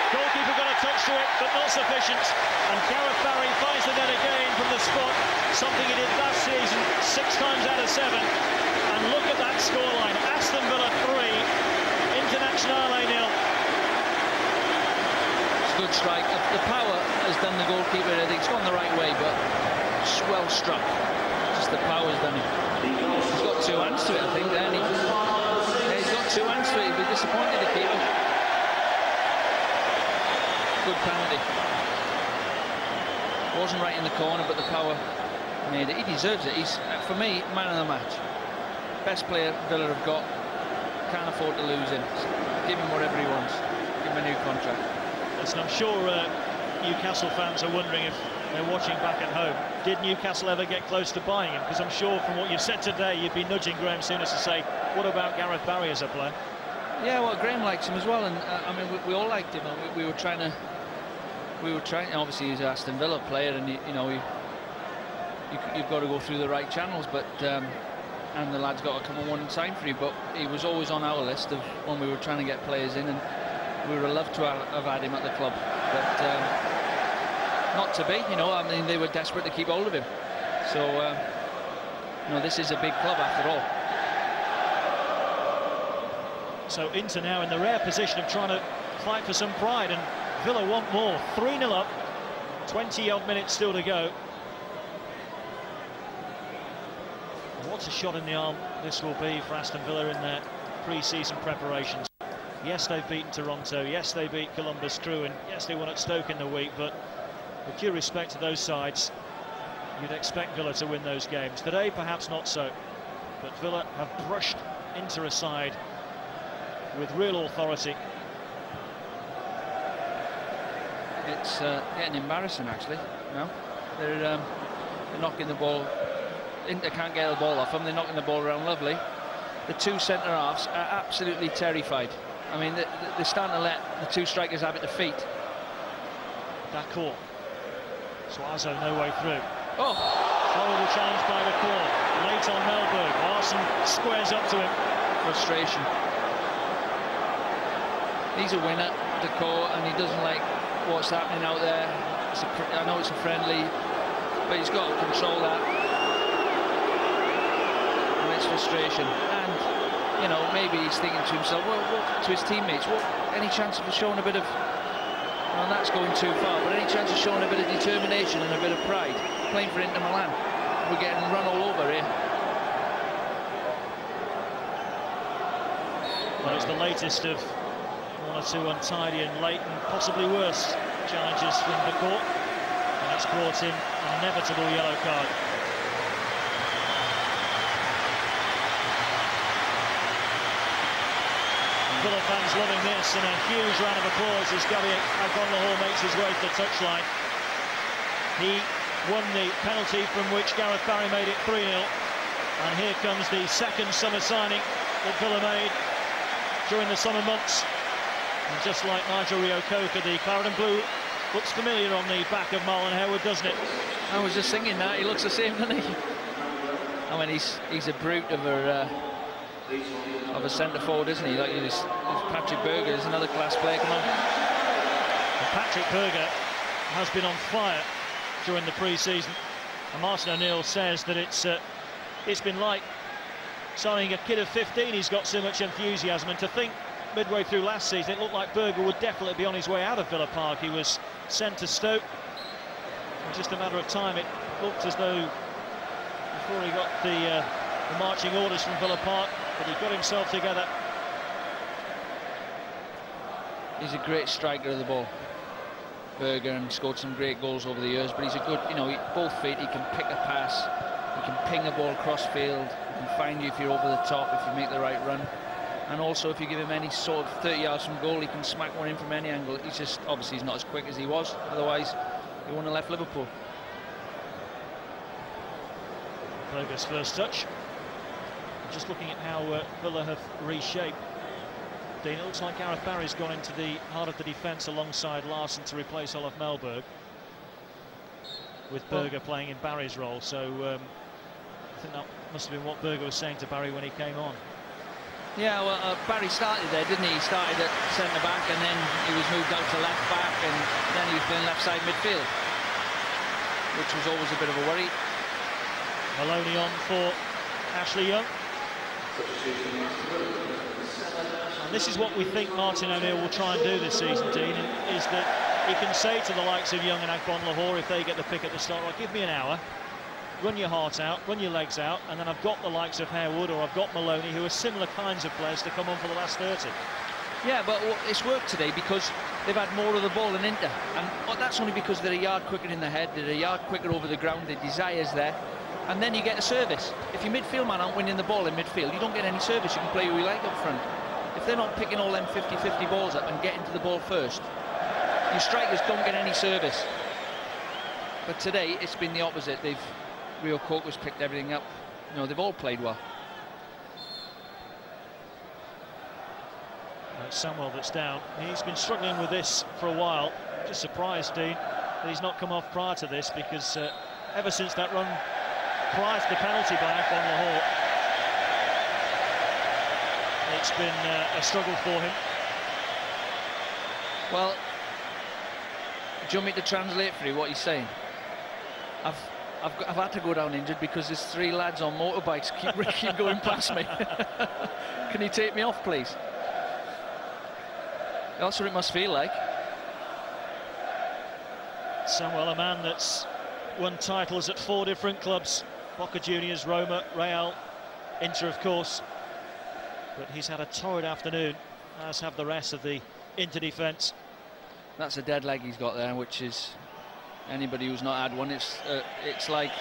Speaker 2: Goalkeeper got a touch to it, but not sufficient. And Gareth Barry finds the net again from the spot, something he did last season 6 times out of 7. And look at that scoreline: Aston Villa 3, Internazionale 0.
Speaker 3: It's a good strike. The power has done the goalkeeper. I think it's gone the right way, but it's well struck. Just the power's done it. He's got 2 hands to it, I think. Then he's got 2 hands to it. He'd be disappointed, the keeper. Good penalty. Wasn't right in the corner, but the power made it. He deserves it. He's, for me, man of the match. Best player Villa have got. Can't afford to lose him. Give him whatever he wants. Give him a new contract.
Speaker 2: Listen, I'm sure Newcastle fans are wondering, if they're watching back at home, did Newcastle ever get close to buying him? Because I'm sure from what you've said today, you'd be nudging Graham Souness to say, what about Gareth Barry as a player?
Speaker 3: Yeah, well, Graham likes him as well, and I mean, we all liked him, and we were trying. Obviously, he's an Aston Villa player, and you've got to go through the right channels, but and the lad's got to come on one and sign for you. But he was always on our list of when we were trying to get players in, and we would have loved to have had him at the club, but not to be. I mean, they were desperate to keep hold of him. So this is a big club after all.
Speaker 2: So Inter now in the rare position of trying to fight for some pride, and Villa want more. 3-0 up, 20-odd minutes still to go. What a shot in the arm this will be for Aston Villa in their pre-season preparations. Yes, they've beaten Toronto. Yes, they beat Columbus Crew, and yes, they won at Stoke in the week. But with due respect to those sides, you'd expect Villa to win those games. Today, perhaps not so. But Villa have brushed Inter aside with real authority.
Speaker 3: It's getting embarrassing, actually. They're knocking the ball. Inter can't get the ball off them. They're knocking the ball around lovely. The 2 centre-halves are absolutely terrified. I mean, they're starting to let the 2 strikers have it to feet.
Speaker 2: D'accord. Suazo no way through.
Speaker 3: Oh!
Speaker 2: Horrible challenge by the core. Late on Melberg. Larson squares up to him.
Speaker 3: Frustration. He's a winner, Decor, and he doesn't like what's happening out there. I know it's a friendly, but he's got to control that. And it's frustration. And, maybe he's thinking to himself, well, to his teammates, any chance of showing a bit of, well, that's going too far, but any chance of showing a bit of determination and a bit of pride? playing for Inter Milan. We're getting run all over here.
Speaker 2: Well, it's the latest of one or two untidy and late and possibly worse challenges from the court, and it's brought in an inevitable yellow card. Villa fans loving this, and a huge round of applause as Gabriel Agbonlahor makes his way to the touchline. He won the penalty from which Gareth Barry made it 3-0, and here comes the second summer signing that Villa made during the summer months. And just like Nigel Reo-Coker, the claret and blue looks familiar on the back of Marlon Harewood, doesn't it?
Speaker 3: I was just thinking that, he looks the same, doesn't he? I mean, he's a brute of a centre forward, isn't he? Like this Patrick Berger is another class player. Come on.
Speaker 2: And Patrick Berger has been on fire during the pre-season, and Martin O'Neill says that it's been like signing a kid of 15. He's got so much enthusiasm, and to think midway through last season it looked like Berger would definitely be on his way out of Villa Park. He was sent to Stoke in just a matter of time. It looked as though before he got the marching orders from Villa Park, but he got himself together.
Speaker 3: He's a great striker of the ball, Berger, and scored some great goals over the years, but he's a good, you know, both feet, he can pick a pass, he can ping a ball cross field, he can find you if you're over the top, if you make the right run, and also if you give him any sort of 30 yards from goal, he can smack one in from any angle. He's just, obviously he's not as quick as he was, otherwise he wouldn't have left Liverpool.
Speaker 2: Berger's first touch. Just looking at how Villa have reshaped. Dean, it looks like Gareth Barry's gone into the heart of the defence alongside Larsson to replace Olaf Melberg, with Berger playing in Barry's role. So I think that must have been what Berger was saying to Barry when he came on.
Speaker 3: Yeah, well, Barry started there, didn't he? He started at centre-back, and then he was moved out to left-back, and then he was playing left-side midfield, which was always a bit of a worry.
Speaker 2: Maloney on for Ashley Young. And this is what we think Martin O'Neill will try and do this season, Dean, is that he can say to the likes of Young and Agbonlahor, if they get the pick at the start, like, give me an hour, run your heart out, run your legs out, and then I've got the likes of Harewood or I've got Maloney, who are similar kinds of players, to come on for the last 30.
Speaker 3: Yeah, but it's worked today because they've had more of the ball than Inter, and that's only because they're a yard quicker in the head, they're a yard quicker over the ground, the desire's there. And then you get a service. If your midfield man aren't winning the ball in midfield, you don't get any service. You can play who you like up front. If they're not picking all them 50-50 balls up and getting to the ball first, your strikers don't get any service. But today, it's been the opposite. Reo-Coker's picked everything up. You know, they've all played well.
Speaker 2: It's Samuel that's down. He's been struggling with this for a while. Just surprised, Dean, that he's not come off prior to this, because ever since that run prior to the penalty by Agbonlahor, it's been a struggle for him.
Speaker 3: Well, do you want me to translate for you what he's saying? I've had to go down injured because there's 3 lads on motorbikes keep going past me. Can you take me off, please? That's what it must feel like.
Speaker 2: Samuel, a man that's won titles at 4 different clubs. Boca Juniors, Roma, Real, Inter, of course. But he's had a torrid afternoon, as have the rest of the Inter defence.
Speaker 3: That's a dead leg he's got there, which is, anybody who's not had one, it's like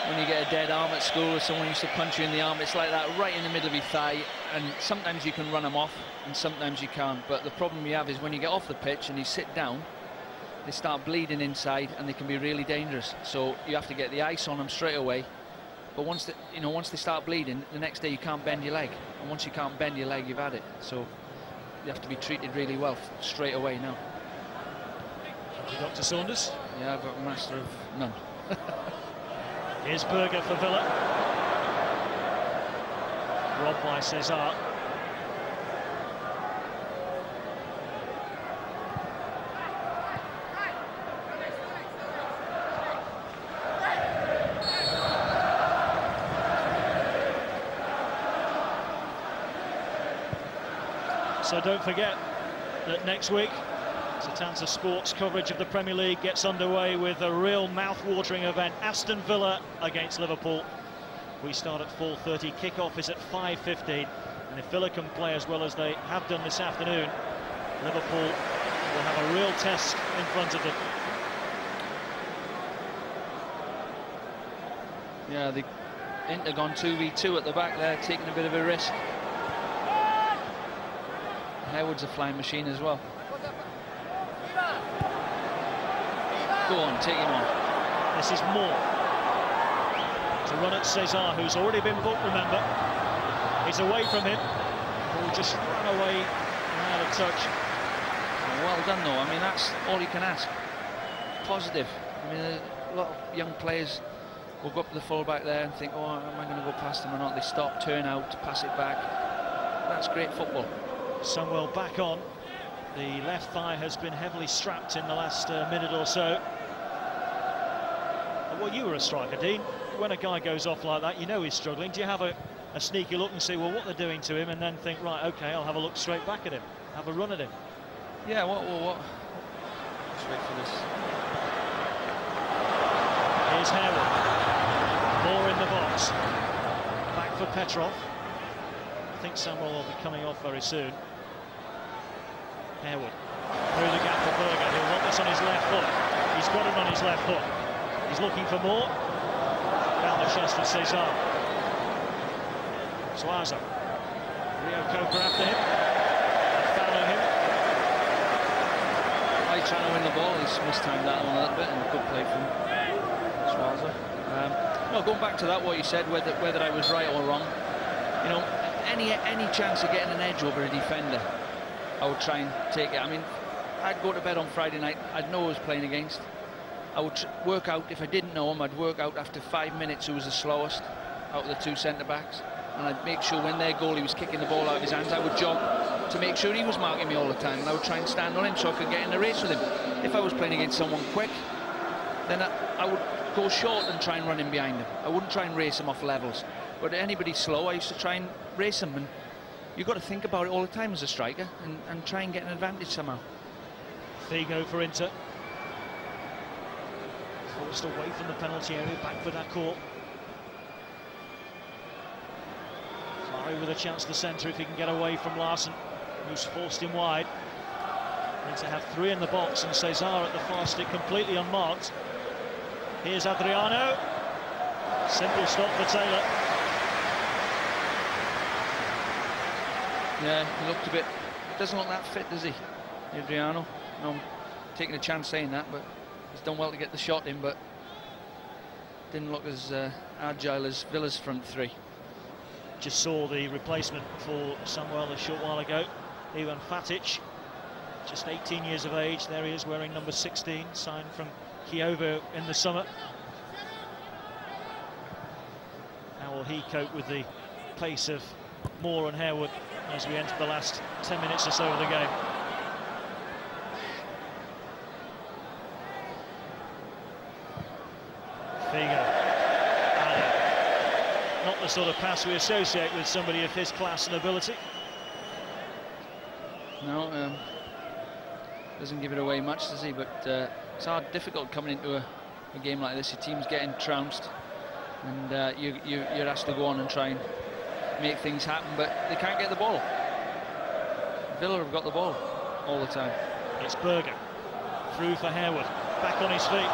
Speaker 3: when you get a dead arm at school or someone used to punch you in the arm. It's like that, right in the middle of your thigh, and sometimes you can run them off and sometimes you can't. But the problem you have is when you get off the pitch and you sit down, they start bleeding inside and they can be really dangerous. So you have to get the ice on them straight away. But once they start bleeding, the next day you can't bend your leg, and once you can't bend your leg, you've had it. So you have to be treated really well straight away now.
Speaker 2: Dr. Saunders?
Speaker 3: Yeah, but master of none.
Speaker 2: Here's Berger for Villa. Robbed by Cesar. So don't forget that next week, Setanta Sports coverage of the Premier League gets underway with a real mouth-watering event. Aston Villa against Liverpool. We start at 4:30, kick-off is at 5:15, and if Villa can play as well as they have done this afternoon, Liverpool will have a real test in front of them.
Speaker 3: Yeah, the Inter gone 2v2 at the back there, taking a bit of a risk. Harewood's a flying machine as well. Go on, take him on.
Speaker 2: This is Moore. To run at Cesar, who's already been booked, remember. He's away from him. Ball just run away and out of touch.
Speaker 3: Well done, though. I mean, that's all you can ask. Positive. I mean, a lot of young players will go up to the full-back there and think, oh, am I going to go past him or not? They stop, turn out, pass it back. That's great football.
Speaker 2: Sunwell back on. The left thigh has been heavily strapped in the last minute or so. Well, you were a striker, Dean. When a guy goes off like that, you know he's struggling. Do you have a sneaky look and see, well, what they're doing to him, and then think, right, OK, I'll have a look straight back at him, have a run at him?
Speaker 3: Yeah, what? Let's wait for this.
Speaker 2: Here's Harewood. Moore in the box. Back for Petrov. I think Samuel will be coming off very soon. Harewood. Through the gap for Berger. He'll want this on his left foot. He's got it on his left foot. He's looking for more. Down the chest for Cesar. Suazo. Rio Coker after him. Following him.
Speaker 3: Trying to win the ball. He's mistimed that one a little bit, and a good play from Suazo. No, going back to that, what you said, whether I was right or wrong, you know, any chance of getting an edge over a defender, I would try and take it. I mean, I'd go to bed on Friday night, I'd know who I was playing against. I would work out, if I didn't know him, I'd work out after 5 minutes who was the slowest out of the two centre-backs, and I'd make sure when their goalie was kicking the ball out of his hands, I would jog to make sure he was marking me all the time, and I would try and stand on him so I could get in the race with him. If I was playing against someone quick, then I would go short and try and run in behind him. I wouldn't try and race him off levels. But anybody slow, I used to try and race him, and you've got to think about it all the time as a striker and try and get an advantage somehow.
Speaker 2: Figo for Inter. Forced away from the penalty area, back for that court. Flurry with a chance to centre if he can get away from Larson, who's forced him wide. Need to have three in the box, and Cesar at the far stick completely unmarked. Here's Adriano. Simple stop for Taylor.
Speaker 3: Yeah, he looked a bit... Doesn't look that fit, does he, Adriano? No, I'm taking a chance saying that, but he's done well to get the shot in, but didn't look as agile as Villa's front three.
Speaker 2: Just saw the replacement for Samuel a short while ago. Ivan Fatic, just 18 years of age. There he is wearing number 16, signed from Kievo in the summer. How will he cope with the pace of Moore and Harewood as we enter the last 10 minutes or so of the game? Figo. Not the sort of pass we associate with somebody of his class and ability.
Speaker 3: No, doesn't give it away much, does he? But it's hard, difficult coming into a game like this. Your team's getting trounced, and you're asked to go on and try and make things happen, but they can't get the ball. Villa have got the ball all the time.
Speaker 2: It's Berger. Through for Harewood. Back on his feet.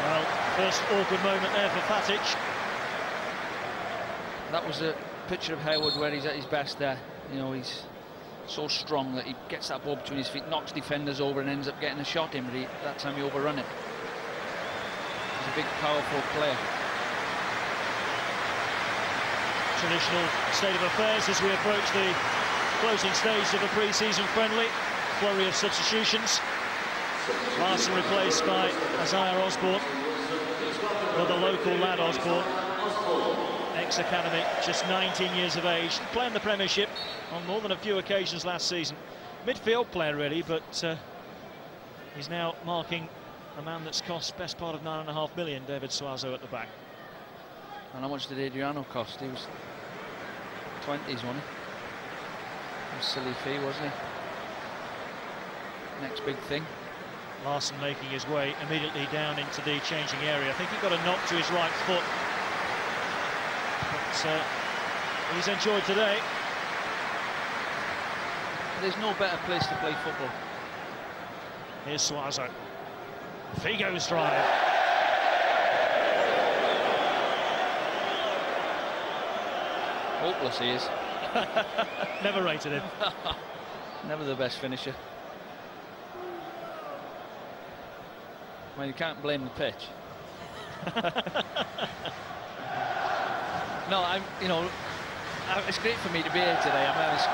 Speaker 2: Well, first awkward moment there for Fatic.
Speaker 3: That was a picture of Harewood where he's at his best there. You know, he's so strong that he gets that ball between his feet, knocks defenders over and ends up getting a shot in, but that time he overrun it. He's a big, powerful player.
Speaker 2: Traditional state of affairs as we approach the closing stage of a pre-season friendly. Flurry of substitutions. Larson replaced by Isaiah Osborne. Another local lad, Osborne. Ex-academy, just 19 years of age. Playing the Premiership on more than a few occasions last season. Midfield player, really, but he's now marking a man that's cost best part of $9.5 million, David Suazo at the back.
Speaker 3: And how much did Adriano cost? He was 20s, wasn't he? A silly fee, wasn't he? next big thing.
Speaker 2: Larson making his way immediately down into the changing area. I think he got a knock to his right foot. But he's enjoyed today.
Speaker 3: There's no better place to play football.
Speaker 2: Here's Suazo. Figo's drive.
Speaker 3: Hopeless he is.
Speaker 2: Never rated him.
Speaker 3: Never the best finisher. Well, you can't blame the pitch. No, it's great for me to be here today. I was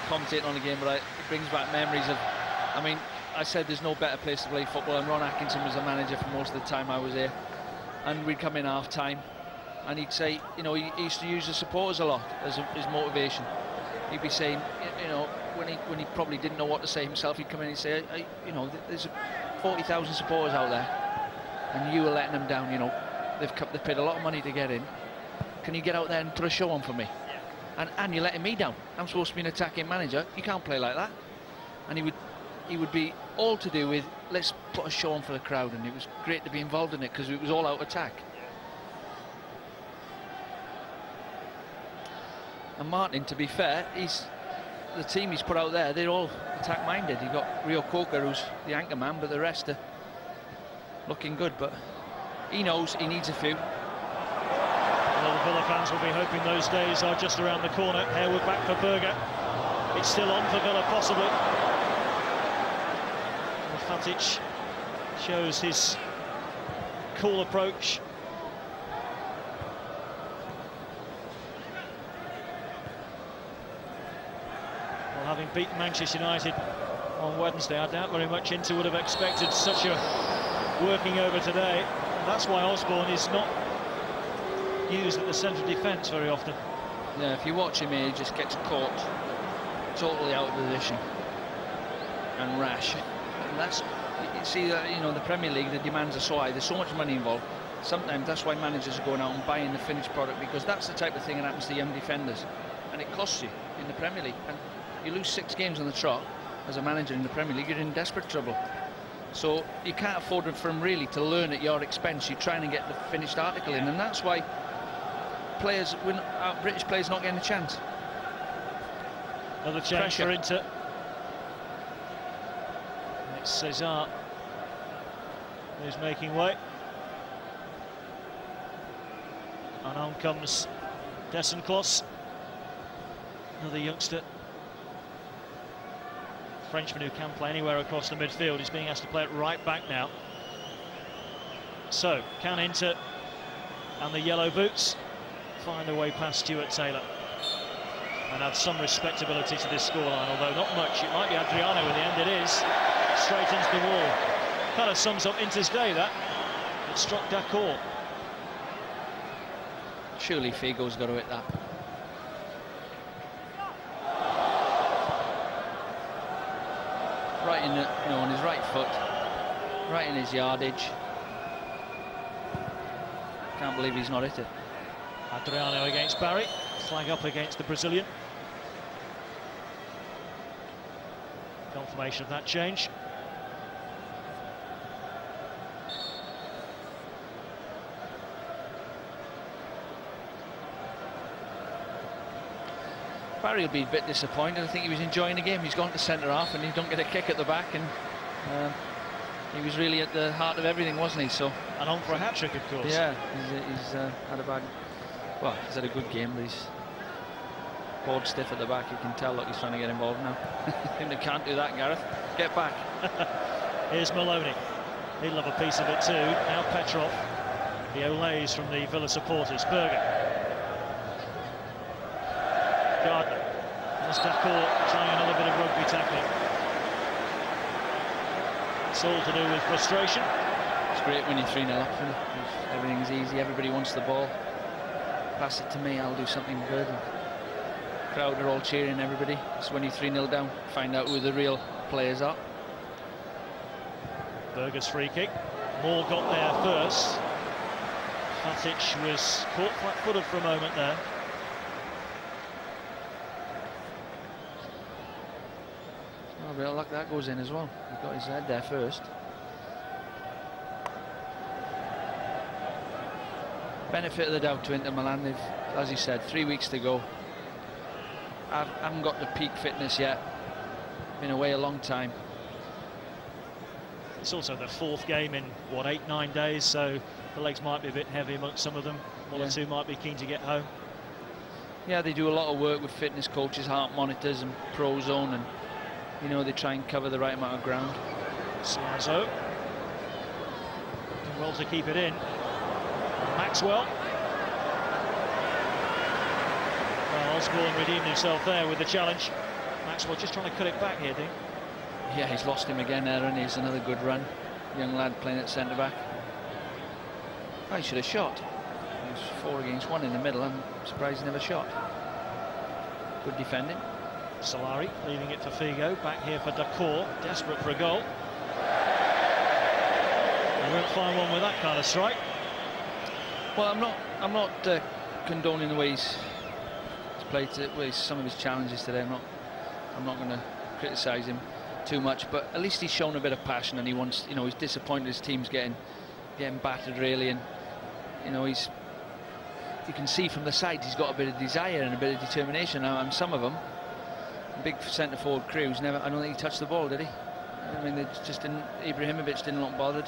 Speaker 3: commentating on the game, but it brings back memories of, I said there's no better place to play football, and Ron Atkinson was the manager for most of the time I was here. And we'd come in half-time, and he'd say, he used to use the supporters a lot as his motivation. He'd be saying, when he probably didn't know what to say himself, he'd come in and say, there's 40,000 supporters out there, and you were letting them down. They've paid a lot of money to get in. Can you get out there and put a show on for me? And you're letting me down. I'm supposed to be an attacking manager. You can't play like that. And he would be all to do with, let's put a show on for the crowd, and it was great to be involved in it because it was all out attack. And Martin, to be fair, the team he's put out there, they're all attack-minded. You've got Rio Coca, who's the anchor man, but the rest are looking good. But he knows he needs a few.
Speaker 2: Well, the Villa fans will be hoping those days are just around the corner. Harewood back for Berger. It's still on for Villa, possibly. Well, Fatic shows his cool approach. Well, having beaten Manchester United on Wednesday, I doubt very much Inter would have expected such a working over today. And that's why Osborne is not used at the centre of defence very often.
Speaker 3: Yeah, if you watch him here, he just gets caught totally out of position and rash. And that's, you see that, the Premier League, the demands are so high, there's so much money involved. Sometimes that's why managers are going out and buying the finished product, because that's the type of thing that happens to young defenders, and it costs you in the Premier League. And you lose 6 games on the trot as a manager in the Premier League, you're in desperate trouble. So you can't afford for him really to learn at your expense. You're trying to get the finished article in, and that's why players, British players, not getting a chance.
Speaker 2: Another chance for Inter. It's Cesar who's making way, and on comes Desenclos, another youngster, Frenchman who can play anywhere across the midfield. He's being asked to play it right back now. So can Inter and the yellow boots find a way past Stuart Taylor and add some respectability to this scoreline, although not much. It might be Adriano in the end. It is straight into the wall. Kind of sums up Inter's day, that. It struck Dacour.
Speaker 3: Surely Figo's got to hit that. Right in the, on his right foot, right in his yardage. Can't believe he's not hit it.
Speaker 2: Adriano against Barry, flag up against the Brazilian. Confirmation of that change.
Speaker 3: Barry will be a bit disappointed. I think he was enjoying the game. He's gone to centre half and he don't get a kick at the back, and he was really at the heart of everything, wasn't he? So,
Speaker 2: and on for a hat-trick, of course.
Speaker 3: Yeah, he's had a bad, well, he's had a good game, but he's bored stiff at the back. You can tell, look, he's trying to get involved now. They can't do that, Gareth. Get back.
Speaker 2: Here's Maloney. He'll have a piece of it too. Now Petrov. The olays from the Villa supporters. Berger. Gardner. There's Dacour trying another bit of rugby tackling. It's all to do with frustration.
Speaker 3: It's great when you're 3-0 up, isn't it? Everything's easy, everybody wants the ball. Pass it to me, I'll do something good. And the crowd are all cheering everybody. So when you're 3-0 down, find out who the real players are.
Speaker 2: Berger's free kick. Moore got there first. Fatic was caught flat-footed for a moment there.
Speaker 3: a bit of luck that goes in as well. He got his head there first. Benefit of the doubt to Inter Milan. They've, as he said, 3 weeks to go. I haven't got the peak fitness yet. Been away a long time.
Speaker 2: It's also the 4th game in, what, 8-9 days, so the legs might be a bit heavy amongst some of them. One or two might be keen to get home.
Speaker 3: Yeah, they do a lot of work with fitness coaches, heart monitors and Prozone, and you know, they try and cover the right amount of ground.
Speaker 2: Suazo. Well to keep it in. Maxwell. Well, Osborne redeemed himself there with the challenge. Maxwell just trying to cut it back here, Dean.
Speaker 3: Yeah, he's lost him again there, and he's another good run. Young lad playing at centre-back. Oh, he should have shot. It was 4 against 1 in the middle. I'm surprised he never shot. Good defending.
Speaker 2: Solari leaving it for Figo. Back here for Dacour, desperate for a goal. They won't find one with that kind of strike.
Speaker 3: Well, I'm not condoning the way he's played with some of his challenges today. I'm not going to criticise him too much, but at least he's shown a bit of passion, and he wants, you know, he's disappointed his team's getting battered really, and you know, you can see from the side he's got a bit of desire and a bit of determination. And some of them, big centre forward crews, I don't think he touched the ball, did he? I mean, they just didn't. Ibrahimovic didn't look bothered.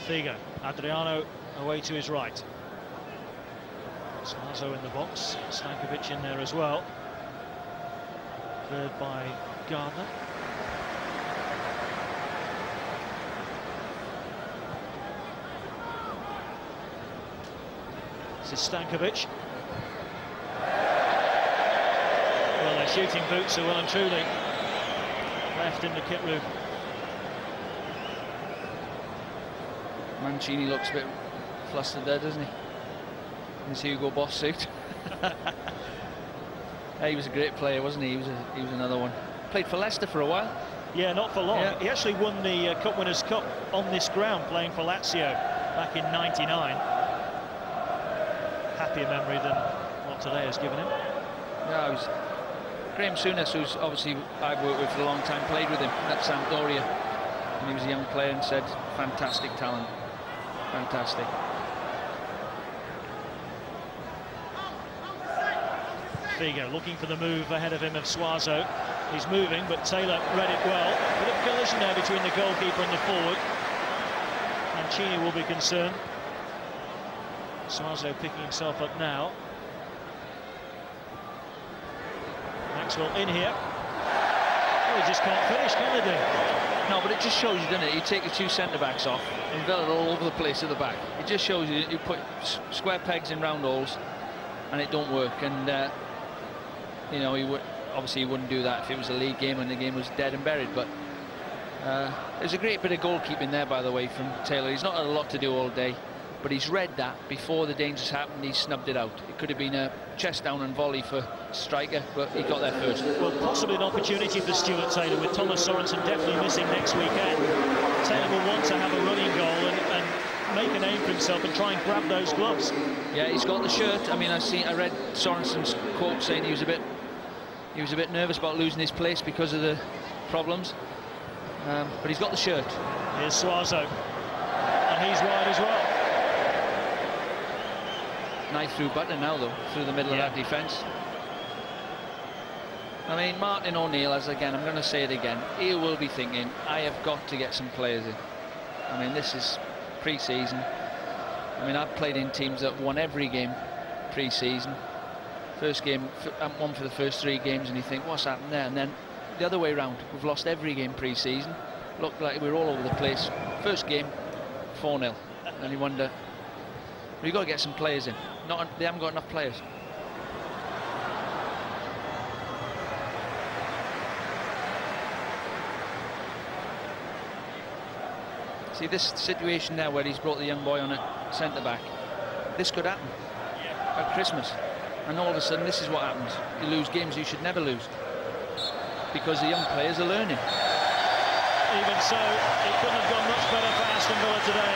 Speaker 2: Figo, Adriano away to his right. Suazo in the box, Stankovic in there as well. Cleared by Gardner. This is Stankovic. Well, their shooting boots are well and truly left in the kit room.
Speaker 3: Mancini looks a bit flustered there, doesn't he? In his Hugo Boss suit. Yeah, he was a great player, wasn't he? He was another one. Played for Leicester for a while.
Speaker 2: Yeah, not for long.
Speaker 3: Yeah.
Speaker 2: He actually won the Cup Winners' Cup on this ground, playing for Lazio back in '99. Happier memory than what today has given him.
Speaker 3: Yeah, I was. Graham Souness, who's obviously I've worked with for a long time, played with him at Sampdoria when he was a young player, and said, fantastic talent. Fantastic.
Speaker 2: Figo looking for the move ahead of him of Suazo. He's moving, but Taylor read it well. Bit of collision there between the goalkeeper and the forward. Mancini will be concerned. Suazo picking himself up now. Maxwell in here. Well, he just can't finish, can they do?
Speaker 3: No, but it just shows you, doesn't it? You take the two centre-backs off, and Villa are all over the place at the back. It just shows you that you put square pegs in round holes, and it don't work. And you know, obviously he wouldn't do that if it was a league game and the game was dead and buried. But there's a great bit of goalkeeping there, by the way, from Taylor. He's not had a lot to do all day, but he's read that before the dangers happened. He snubbed it out. It could have been a chest down and volley for striker, but he got there first.
Speaker 2: Well, possibly an opportunity for Stuart Taylor, with Thomas Sorensen definitely missing next weekend. Taylor will want to have a running goal and make a name for himself and try and grab those gloves.
Speaker 3: Yeah, he's got the shirt. I mean, I read Sorensen's quote saying he was a bit nervous about losing his place because of the problems, but he's got the shirt.
Speaker 2: Here's Suazo, and he's wide as well.
Speaker 3: Knife through Butler now, though, through the middle of that defence. I mean, Martin O'Neill, as again, I'm going to say it again, he will be thinking, I have got to get some players in. I mean, this is pre-season. I mean, I've played in teams that won every game pre-season. First game, won for the first 3 games, and you think, what's happened there? And then the other way around, we've lost every game pre-season. Looked like we're all over the place. First game, 4-0. And you wonder, we've got to get some players in. They haven't got enough players. See this situation now where he's brought the young boy on at centre-back. This could happen at Christmas. And all of a sudden, this is what happens. You lose games you should never lose. Because the young players are learning.
Speaker 2: even so, it couldn't have gone much better for Aston Villa today.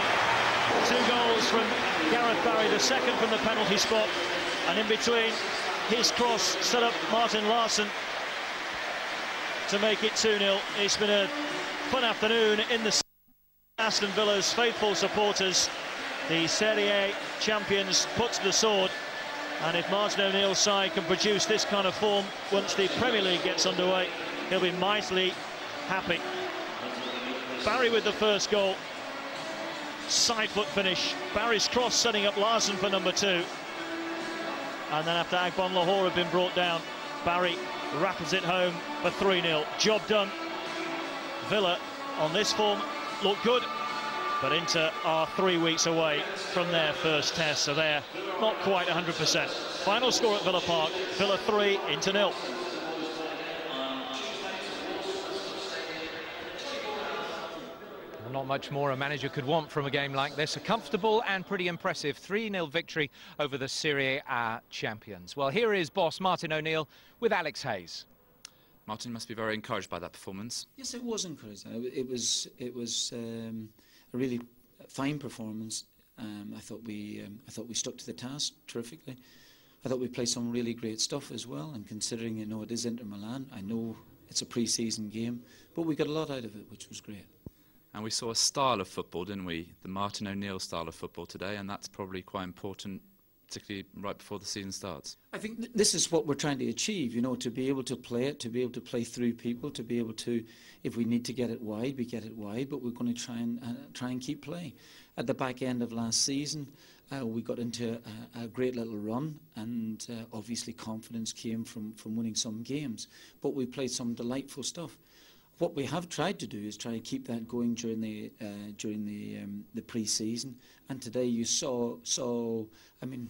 Speaker 2: 2 goals from Gareth Barry, the second from the penalty spot, and in between, his cross set up Martin Larsson to make it 2-0. It's been a fun afternoon in the Aston Villa's faithful supporters, the Serie A champions, put to the sword. And if Martin O'Neill's side can produce this kind of form once the Premier League gets underway, he'll be mightily happy. Barry with the first goal. Side foot finish. Barry's cross setting up Larsson for number 2. And then after Agbon Lahore had been brought down, Barry rattles it home for 3-0. Job done. Villa on this form look good, but Inter are 3 weeks away from their first test, so they're not quite 100%. Final score at Villa Park, Villa 3, Inter 0.
Speaker 11: Not much more a manager could want from a game like this. A comfortable and pretty impressive 3-0 victory over the Serie A champions. Well, here is boss Martin O'Neill with Alex Hayes.
Speaker 22: Martin must be very encouraged by that performance.
Speaker 13: Yes, it was encouraging. It was a really fine performance. I thought we stuck to the task terrifically. I thought we played some really great stuff as well. And considering, you know, it is Inter Milan, I know it's a pre-season game, but we got a lot out of it, which was great.
Speaker 22: And we saw a style of football, didn't we? The Martin O'Neill style of football today, and that's probably quite important, particularly right before the season starts.
Speaker 13: I think this is what we're trying to achieve, you know, to be able to play it, to be able to play through people, to be able to, if we need to get it wide, we get it wide, but we're going to try and keep playing. At the back end of last season, we got into a great little run, and obviously confidence came from winning some games, but we played some delightful stuff. What we have tried to do is try and keep that going during the pre-season, and today you saw I mean,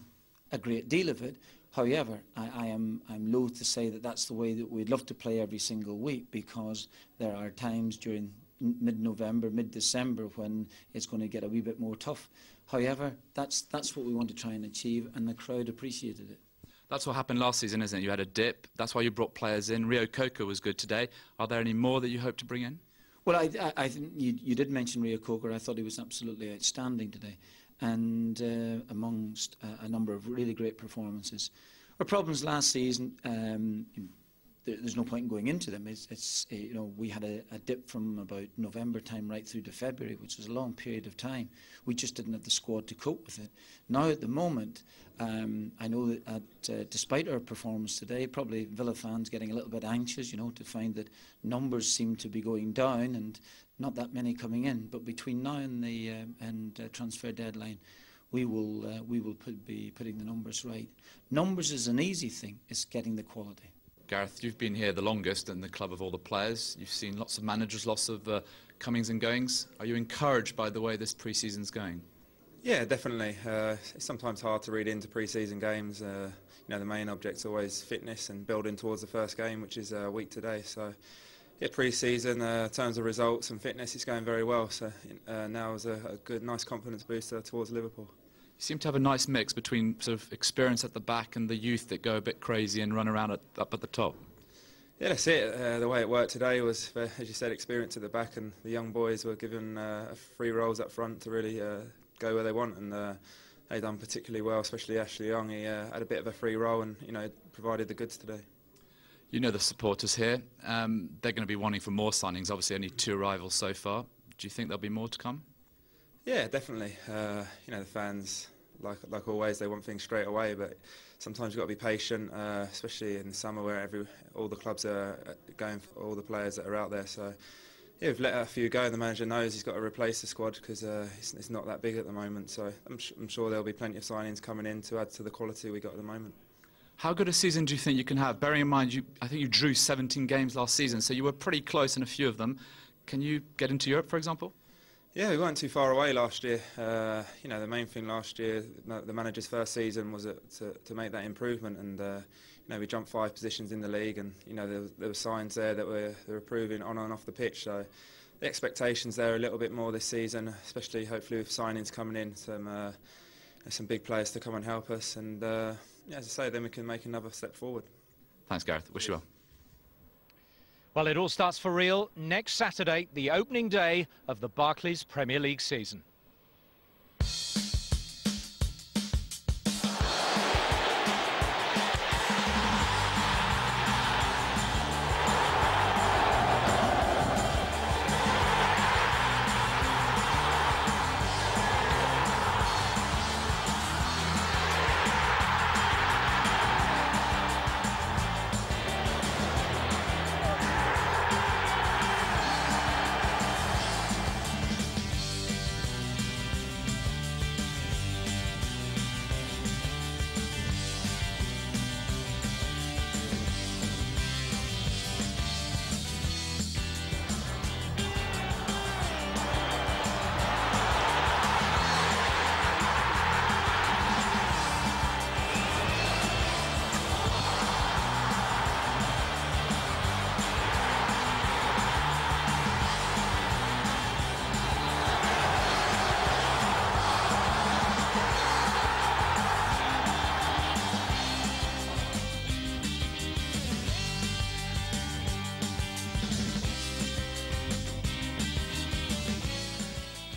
Speaker 13: a great deal of it. However, I'm loath to say that that's the way that we'd love to play every single week, because there are times during mid-November, mid-December when it's going to get a wee bit more tough. However, that's what we want to try and achieve, and the crowd appreciated it.
Speaker 22: That's what happened last season, isn't it? You had a dip. That's why you brought players in. Rio Coca was good today. Are there any more that you hope to bring in?
Speaker 13: Well, I think you did mention Rio Coca. I thought he was absolutely outstanding today, and amongst a number of really great performances. Our problems last season, there's no point in going into them. It's you know, we had a dip from about November time right through to February, which was a long period of time. We just didn't have the squad to cope with it. Now at the moment, I know that despite our performance today, probably Villa fans getting a little bit anxious, you know, to find that numbers seem to be going down and not that many coming in. But between now and the transfer deadline, we will be putting the numbers right. Numbers is an easy thing. It's getting the quality.
Speaker 22: Gareth, you've been here the longest in the club of all the players. You've seen lots of managers, lots of comings and goings. Are you encouraged by the way this pre-season's going?
Speaker 15: Yeah, definitely. It's sometimes hard to read into pre-season games. You know, the main object's always fitness and building towards the first game, which is a week today. So, yeah, pre-season, in terms of results and fitness, it's going very well. So now is a good, nice confidence booster towards Liverpool.
Speaker 22: You seem to have a nice mix between sort of experience at the back and the youth that go a bit crazy and run around up at the top.
Speaker 15: Yeah, that's it. The way it worked today was, as you said, experience at the back, and the young boys were given free roles up front to really go where they want, and they done particularly well, especially Ashley Young. He had a bit of a free role and, you know, provided the goods today.
Speaker 22: You know the supporters here. They're going to be wanting for more signings. Obviously only 2 arrivals so far. Do you think there'll be more to come?
Speaker 15: Yeah, definitely. You know, the fans, like always, they want things straight away, but sometimes you've got to be patient, especially in the summer where all the clubs are going for all the players that are out there. So, yeah, we've let a few go, and the manager knows he's got to replace the squad because it's not that big at the moment. So I'm sure there'll be plenty of signings coming in to add to the quality we got at the moment.
Speaker 22: How good a season do you think you can have? Bearing in mind, I think you drew 17 games last season, so you were pretty close in a few of them. Can you get into Europe, for example?
Speaker 15: Yeah, we weren't too far away last year. You know, the main thing last year, the manager's first season, was to make that improvement, and you know, we jumped 5 positions in the league, and you know, there were signs there that they were improving on and off the pitch. So the expectations there are a little bit more this season, especially hopefully with signings coming in, some big players to come and help us, and yeah, as I say, then we can make another step forward.
Speaker 22: Thanks, Gareth. Wish you well.
Speaker 11: Well, it all starts for real next Saturday, the opening day of the Barclays Premier League season.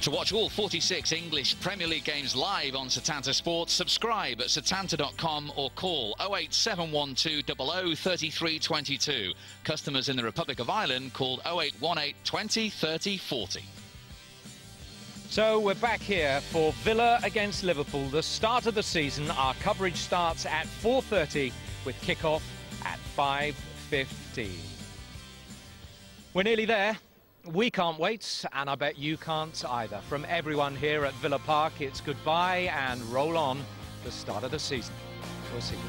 Speaker 5: To watch all 46 English Premier League games live on Setanta Sports, subscribe at setanta.com or call 08712 00 3322. Customers in the Republic of Ireland called 0818 20 30 40.
Speaker 11: So we're back here for Villa against Liverpool, the start of the season. Our coverage starts at 4:30 with kick-off at 5:15. We're nearly there. We can't wait, and I bet you can't either. From everyone here at Villa Park, it's goodbye and roll on the start of the season. We'll see you.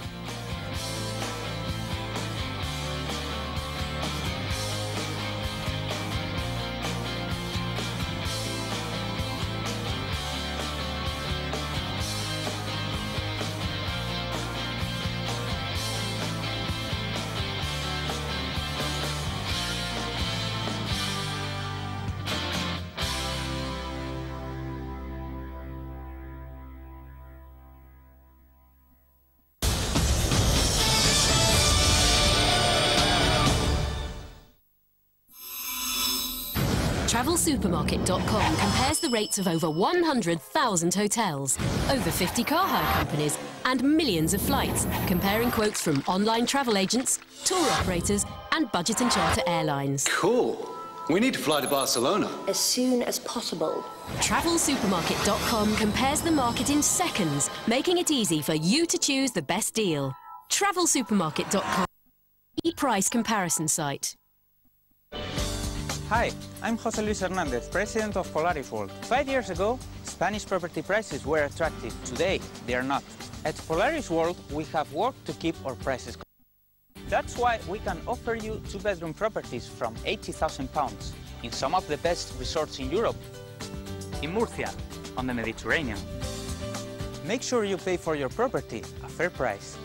Speaker 16: TravelSupermarket.com compares the rates of over 100,000 hotels, over 50 car hire companies, and millions of flights, comparing quotes from online travel agents, tour operators, and budget and charter airlines.
Speaker 17: Cool. We need to fly to Barcelona
Speaker 16: As soon as possible. TravelSupermarket.com compares the market in seconds, making it easy for you to choose the best deal. TravelSupermarket.com, e-price comparison site.
Speaker 9: Hi, I'm José Luis Hernández, president of Polaris World. 5 years ago, Spanish property prices were attractive. Today, they are not. At Polaris World, we have worked to keep our prices. That's why we can offer you two-bedroom properties from £80,000 in some of the best resorts in Europe. In Murcia, on the Mediterranean. Make sure you pay for your property a fair price.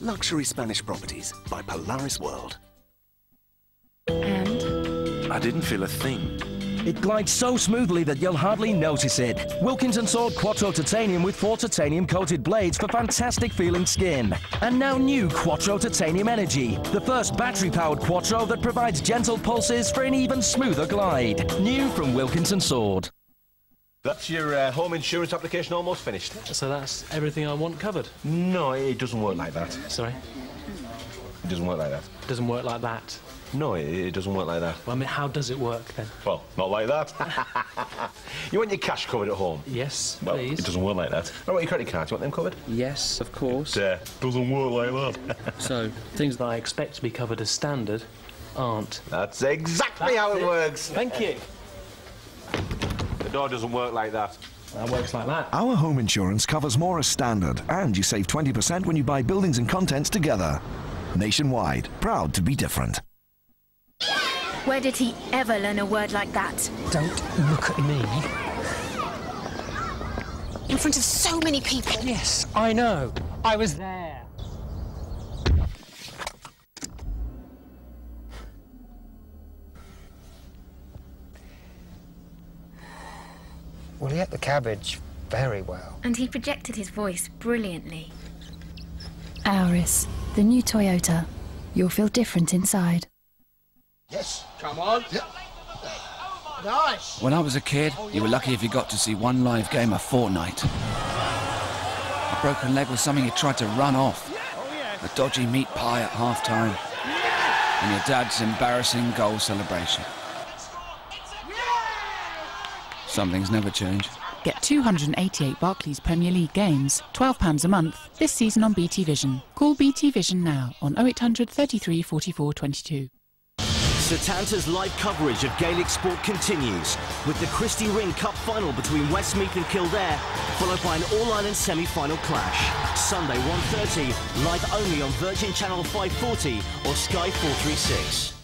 Speaker 10: Luxury Spanish properties by Polaris World.
Speaker 6: I didn't feel a thing. It glides so smoothly that you'll hardly notice it. Wilkinson Sword Quattro Titanium with 4 titanium coated blades for fantastic feeling skin. And now new Quattro Titanium Energy, the first battery powered Quattro that provides gentle pulses for an even smoother glide. New from Wilkinson Sword.
Speaker 18: That's your home insurance application almost finished.
Speaker 19: So that's everything I want covered?
Speaker 18: No, it doesn't work like that.
Speaker 19: Sorry?
Speaker 18: It doesn't work like that.
Speaker 19: It doesn't work like that?
Speaker 18: No, it doesn't work like that.
Speaker 19: Well, I mean, how does it work then?
Speaker 18: Well, not like that. You want your cash covered at home?
Speaker 19: Yes,
Speaker 18: well,
Speaker 19: please.
Speaker 18: It doesn't work like that. What about your credit cards? You want them covered?
Speaker 19: Yes, of course.
Speaker 18: It doesn't work like that.
Speaker 19: So, things that I expect to be covered as standard aren't.
Speaker 18: That's exactly how it works.
Speaker 19: Thank you.
Speaker 18: The door doesn't work like that.
Speaker 19: That works like that.
Speaker 20: Our home insurance covers more as standard, and you save 20% when you buy buildings and contents together. Nationwide, proud to be different.
Speaker 26: Where did he ever learn a word like that?
Speaker 19: Don't look at me.
Speaker 26: In front of so many people.
Speaker 19: Yes, I know. I was there.
Speaker 27: Well, he ate the cabbage very well.
Speaker 26: And he projected his voice brilliantly.
Speaker 28: Auris, the new Toyota. You'll feel different inside.
Speaker 1: Yes. Come on. Nice.
Speaker 22: When I was a kid, you were lucky if you got to see one live game a fortnight. A broken leg was something you tried to run off. A dodgy meat pie at half-time. And your dad's embarrassing goal celebration. Some things never change.
Speaker 4: Get 288 Barclays Premier League games, £12 a month, this season on BT Vision. Call BT Vision now on 0800 33 44 22.
Speaker 6: Setanta's live coverage of Gaelic sport continues with the Christie Ring Cup final between Westmeath and Kildare, followed by an All-Ireland semi-final clash. Sunday 1:30, live only on Virgin Channel 540 or Sky 436.